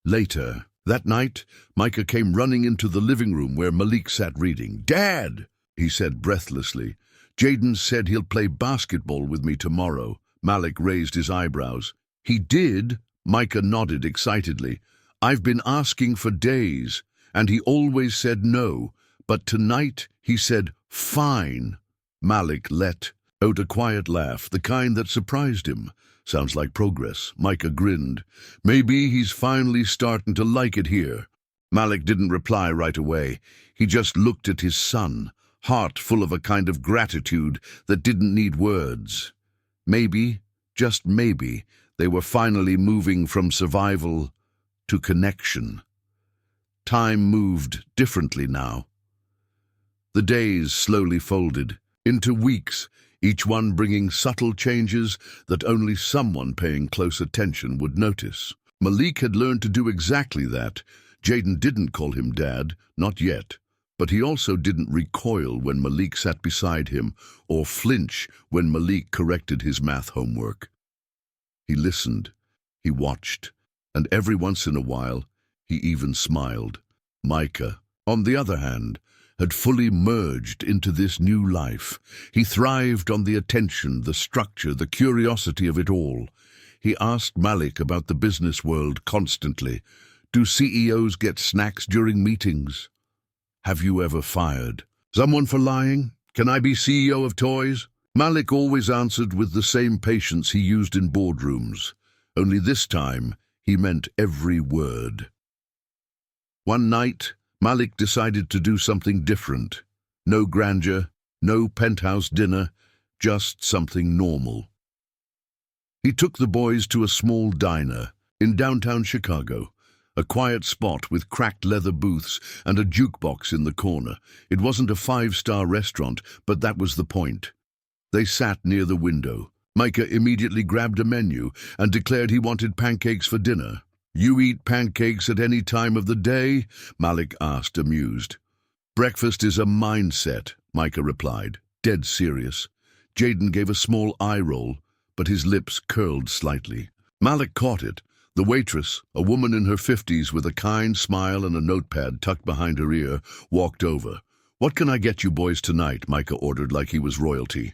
Later, that night, Micah came running into the living room where Malik sat reading. "Dad," he said breathlessly, "Jaden said he'll play basketball with me tomorrow." Malik raised his eyebrows. "He did?" Micah nodded excitedly. "I've been asking for days, and he always said no. But tonight he said, fine." Malik let out a quiet laugh, the kind that surprised him. "Sounds like progress." Micah grinned. "Maybe he's finally starting to like it here." Malik didn't reply right away. He just looked at his son, heart full of a kind of gratitude that didn't need words. Maybe, just maybe, they were finally moving from survival to connection. Time moved differently now. The days slowly folded into weeks, each one bringing subtle changes that only someone paying close attention would notice. Malik had learned to do exactly that. Jaden didn't call him Dad, not yet, but he also didn't recoil when Malik sat beside him or flinch when Malik corrected his math homework. He listened, he watched, and every once in a while, he even smiled. Micah, on the other hand, had fully merged into this new life. He thrived on the attention, the structure, the curiosity of it all. He asked Malik about the business world constantly. Do CEOs get snacks during meetings? Have you ever fired someone for lying? Can I be CEO of toys? Malik always answered with the same patience he used in boardrooms. Only this time, he meant every word. One night, Malik decided to do something different. No grandeur, no penthouse dinner, just something normal. He took the boys to a small diner in downtown Chicago, a quiet spot with cracked leather booths and a jukebox in the corner. It wasn't a five-star restaurant, but that was the point. They sat near the window. Micah immediately grabbed a menu and declared he wanted pancakes for dinner. "You eat pancakes at any time of the day?" Malik asked, amused. "Breakfast is a mindset," Micah replied, dead serious. Jaden gave a small eye roll, but his lips curled slightly. Malik caught it. The waitress, a woman in her 50s with a kind smile and a notepad tucked behind her ear, walked over. "What can I get you boys tonight?" Micah ordered like he was royalty.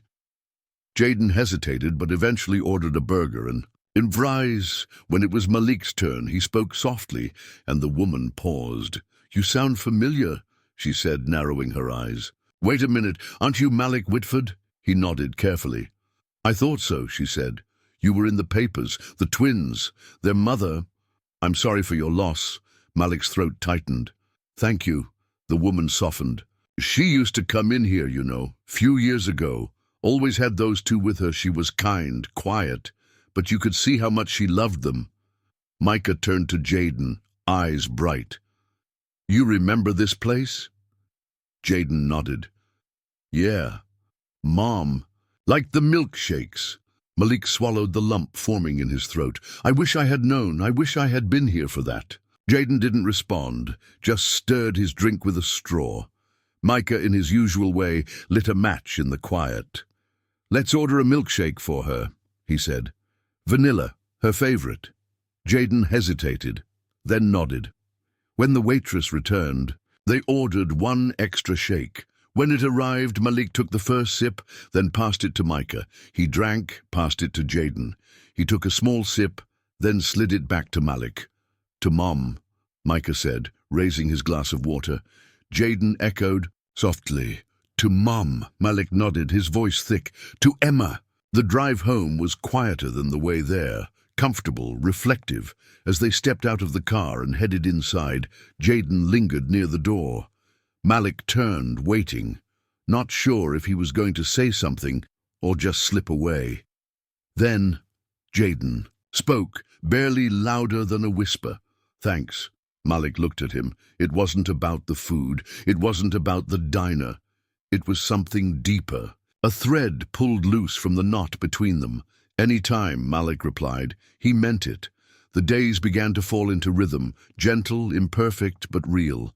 Jaden hesitated but eventually ordered a burger and fries. When it was Malik's turn, he spoke softly, and the woman paused. "You sound familiar," she said, narrowing her eyes. "Wait a minute, aren't you Malik Whitford?" He nodded carefully. "I thought so," she said. "You were in the papers, the twins, their mother." "I'm sorry for your loss." Malik's throat tightened. "Thank you." The woman softened. "She used to come in here, you know, few years ago. Always had those two with her. She was kind, quiet, but you could see how much she loved them." Micah turned to Jaden, eyes bright. "You remember this place?" Jaden nodded. "Yeah. Mom. Like the milkshakes." Malik swallowed the lump forming in his throat. "I wish I had known. I wish I had been here for that." Jaden didn't respond, just stirred his drink with a straw. Micah, in his usual way, lit a match in the quiet. "Let's order a milkshake for her," he said. Vanilla, her favorite. Jayden hesitated, then nodded. When the waitress returned, they ordered one extra shake. When it arrived, Malik took the first sip, then passed it to Micah. He drank, passed it to Jayden. He took a small sip, then slid it back to Malik. "To Mom," Micah said, raising his glass of water. Jayden echoed softly, "To Mom." Malik nodded, his voice thick. "To Emma." The drive home was quieter than the way there, comfortable, reflective. As they stepped out of the car and headed inside, Jayden lingered near the door. Malik turned, waiting, not sure if he was going to say something or just slip away. Then Jayden spoke, barely louder than a whisper. "Thanks." Malik looked at him. It wasn't about the food. It wasn't about the diner. It was something deeper. A thread pulled loose from the knot between them. "Any time," Malik replied. He meant it. The days began to fall into rhythm, gentle, imperfect, but real.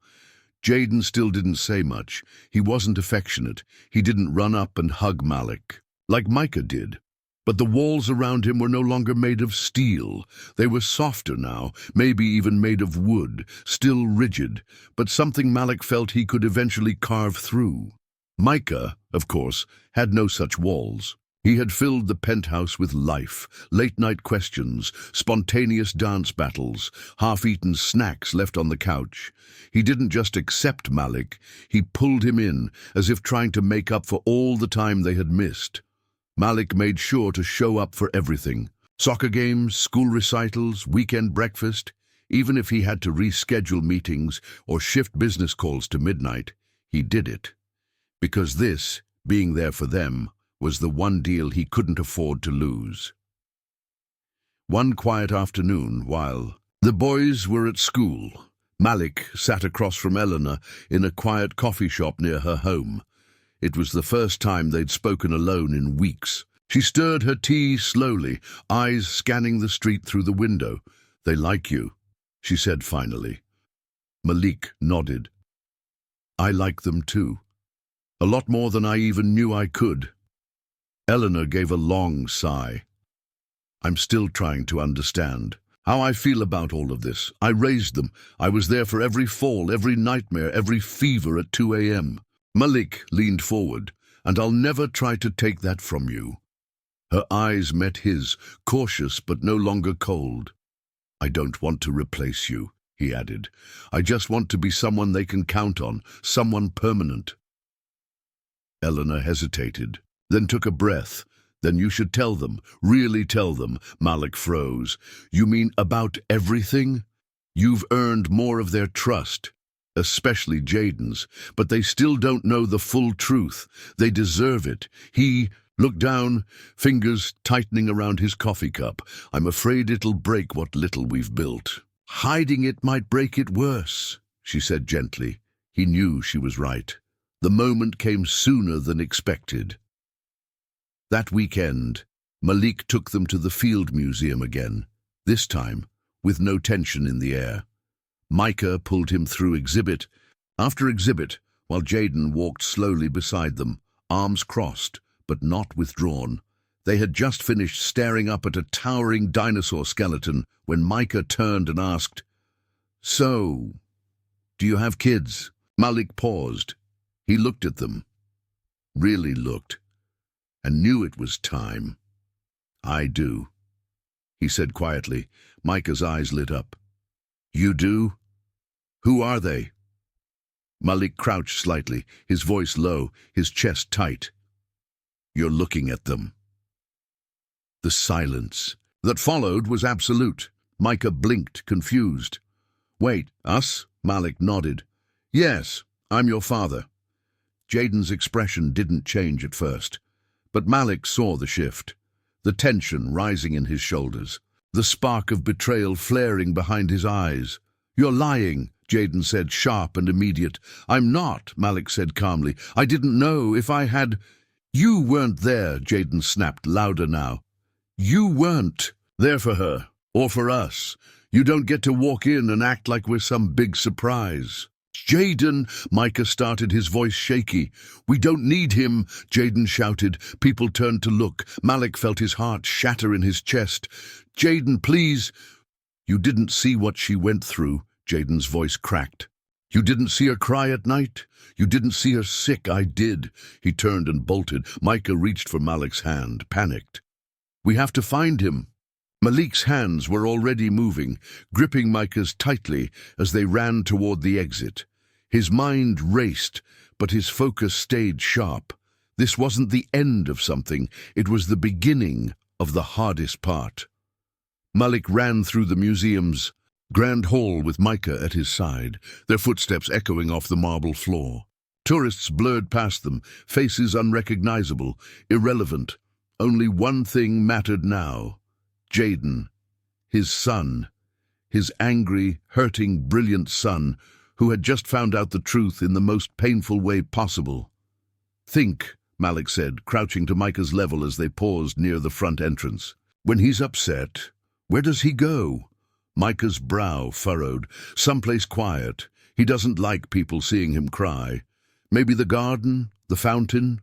Jayden still didn't say much. He wasn't affectionate. He didn't run up and hug Malik, like Micah did. But the walls around him were no longer made of steel. They were softer now, maybe even made of wood, still rigid, but something Malik felt he could eventually carve through. Micah, of course, had no such walls. He had filled the penthouse with life, late-night questions, spontaneous dance battles, half-eaten snacks left on the couch. He didn't just accept Malik, he pulled him in, as if trying to make up for all the time they had missed. Malik made sure to show up for everything. Soccer games, school recitals, weekend breakfast. Even if he had to reschedule meetings or shift business calls to midnight, he did it. Because this, being there for them, was the one deal he couldn't afford to lose. One quiet afternoon, while the boys were at school, Malik sat across from Eleanor in a quiet coffee shop near her home. It was the first time they'd spoken alone in weeks. She stirred her tea slowly, eyes scanning the street through the window. "They like you," she said finally. Malik nodded. "I like them too. A lot more than I even knew I could." Eleanor gave a long sigh. "I'm still trying to understand how I feel about all of this. I raised them. I was there for every fall, every nightmare, every fever at 2 a.m. Malik leaned forward, "And I'll never try to take that from you." Her eyes met his, cautious but no longer cold. "I don't want to replace you," he added. "I just want to be someone they can count on, someone permanent." Eleanor hesitated, then took a breath. "Then you should tell them, really tell them." Malik froze. "You mean about everything? You've earned more of their trust, especially Jayden's, but they still don't know the full truth. They deserve it." He looked down, fingers tightening around his coffee cup. "I'm afraid it'll break what little we've built." "Hiding it might break it worse," she said gently. He knew she was right. The moment came sooner than expected. That weekend, Malik took them to the Field Museum again, this time with no tension in the air. Micah pulled him through exhibit after exhibit, while Jayden walked slowly beside them, arms crossed but not withdrawn. They had just finished staring up at a towering dinosaur skeleton when Micah turned and asked, "So, do you have kids?" Malik paused. He looked at them, really looked, and knew it was time. "I do," he said quietly. Micah's eyes lit up. "You do? Who are they?" Malik crouched slightly, his voice low, his chest tight. "You're looking at them." The silence that followed was absolute. Micah blinked, confused. "Wait, us?" Malik nodded. "Yes, I'm your father." Jayden's expression didn't change at first, but Malik saw the shift, the tension rising in his shoulders, the spark of betrayal flaring behind his eyes. "You're lying," Jayden said, sharp and immediate. "I'm not," Malik said calmly. "I didn't know if I had—" "You weren't there," Jayden snapped, louder now. "You weren't there for her, or for us. You don't get to walk in and act like we're some big surprise." Jaden, Micah started, his voice shaky. We don't need him, Jaden shouted. People turned to look. Malik felt his heart shatter in his chest. Jaden, please. You didn't see what she went through, Jaden's voice cracked. You didn't see her cry at night? You didn't see her sick? I did. He turned and bolted. Micah reached for Malik's hand, panicked. We have to find him. Malik's hands were already moving, gripping Micah's tightly as they ran toward the exit. His mind raced, but his focus stayed sharp. This wasn't the end of something, it was the beginning of the hardest part. Malik ran through the museum's grand hall with Micah at his side, their footsteps echoing off the marble floor. Tourists blurred past them, faces unrecognizable, irrelevant. Only one thing mattered now. Jaden, his son, his angry, hurting, brilliant son, who had just found out the truth in the most painful way possible. Think, Malik said, crouching to Micah's level as they paused near the front entrance. When he's upset, where does he go? Micah's brow furrowed. Someplace quiet. He doesn't like people seeing him cry. Maybe the garden, the fountain?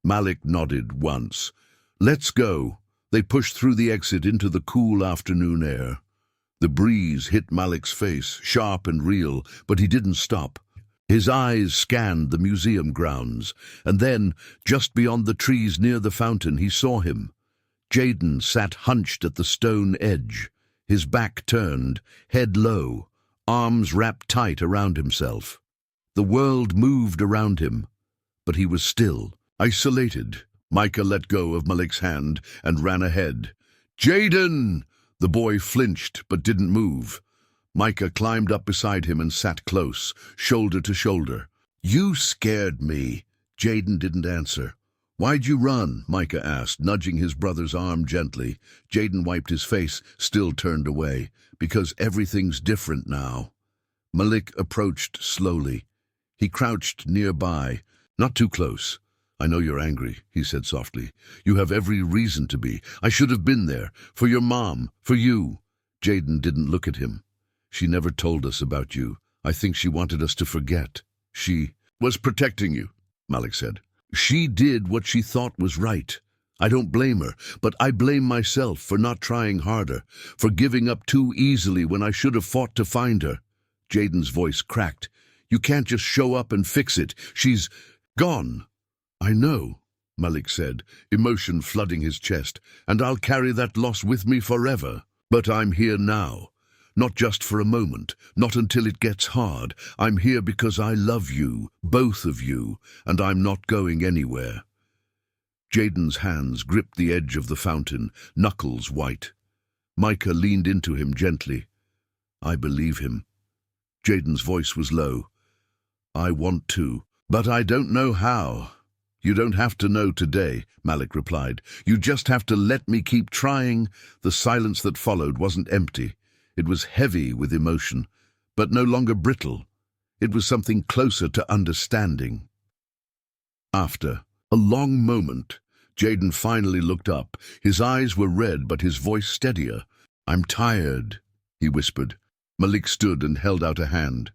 Malik nodded once. Let's go. They pushed through the exit into the cool afternoon air. The breeze hit Malik's face, sharp and real, but he didn't stop. His eyes scanned the museum grounds, and then, just beyond the trees near the fountain, he saw him. Jaden sat hunched at the stone edge, his back turned, head low, arms wrapped tight around himself. The world moved around him, but he was still, isolated. Micah let go of Malik's hand and ran ahead. Jaden! The boy flinched but didn't move. Micah climbed up beside him and sat close, shoulder to shoulder. You scared me. Jaden didn't answer. Why'd you run? Micah asked, nudging his brother's arm gently. Jaden wiped his face, still turned away. Because everything's different now. Malik approached slowly. He crouched nearby, not too close. I know you're angry, he said softly. You have every reason to be. I should have been there. For your mom. For you. Jaden didn't look at him. She never told us about you. I think she wanted us to forget. She was protecting you, Malik said. She did what she thought was right. I don't blame her, but I blame myself for not trying harder, for giving up too easily when I should have fought to find her. Jaden's voice cracked. You can't just show up and fix it. She's gone. I know, Malik said, emotion flooding his chest, and I'll carry that loss with me forever. But I'm here now, not just for a moment, not until it gets hard. I'm here because I love you, both of you, and I'm not going anywhere. Jaden's hands gripped the edge of the fountain, knuckles white. Micah leaned into him gently. I believe him. Jaden's voice was low. I want to, but I don't know how. You don't have to know today, Malik replied. You just have to let me keep trying. The silence that followed wasn't empty. It was heavy with emotion, but no longer brittle. It was something closer to understanding. After a long moment, Jaden finally looked up. His eyes were red, but his voice steadier. I'm tired, he whispered. Malik stood and held out a hand.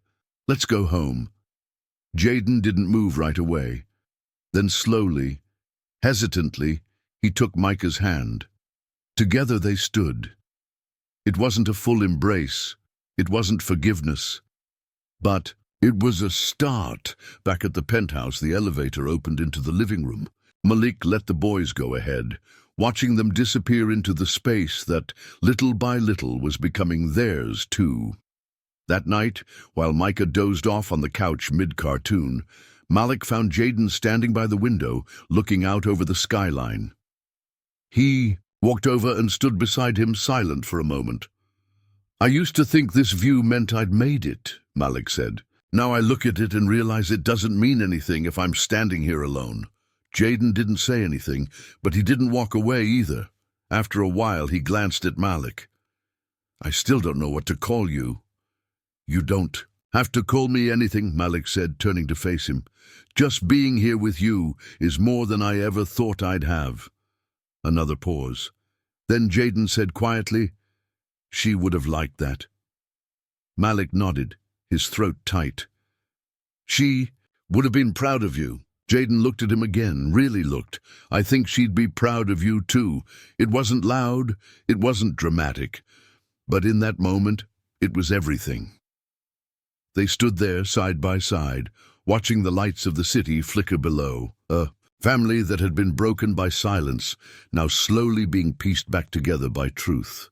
Let's go home. Jaden didn't move right away. Then slowly, hesitantly, he took Micah's hand. Together they stood. It wasn't a full embrace. It wasn't forgiveness. But it was a start. Back at the penthouse, the elevator opened into the living room. Malik let the boys go ahead, watching them disappear into the space that, little by little, was becoming theirs too. That night, while Micah dozed off on the couch mid-cartoon, Malik found Jaden standing by the window, looking out over the skyline. He walked over and stood beside him, silent for a moment. I used to think this view meant I'd made it, Malik said. Now I look at it and realize it doesn't mean anything if I'm standing here alone. Jaden didn't say anything, but he didn't walk away either. After a while, he glanced at Malik. I still don't know what to call you. You don't have to call me anything, Malik said, turning to face him. Just being here with you is more than I ever thought I'd have. Another pause. Then Jaden said quietly, she would have liked that. Malik nodded, his throat tight. She would have been proud of you. Jaden looked at him again, really looked. I think she'd be proud of you too. It wasn't loud, it wasn't dramatic. But in that moment, it was everything. They stood there side by side, watching the lights of the city flicker below. A family that had been broken by silence, now slowly being pieced back together by truth.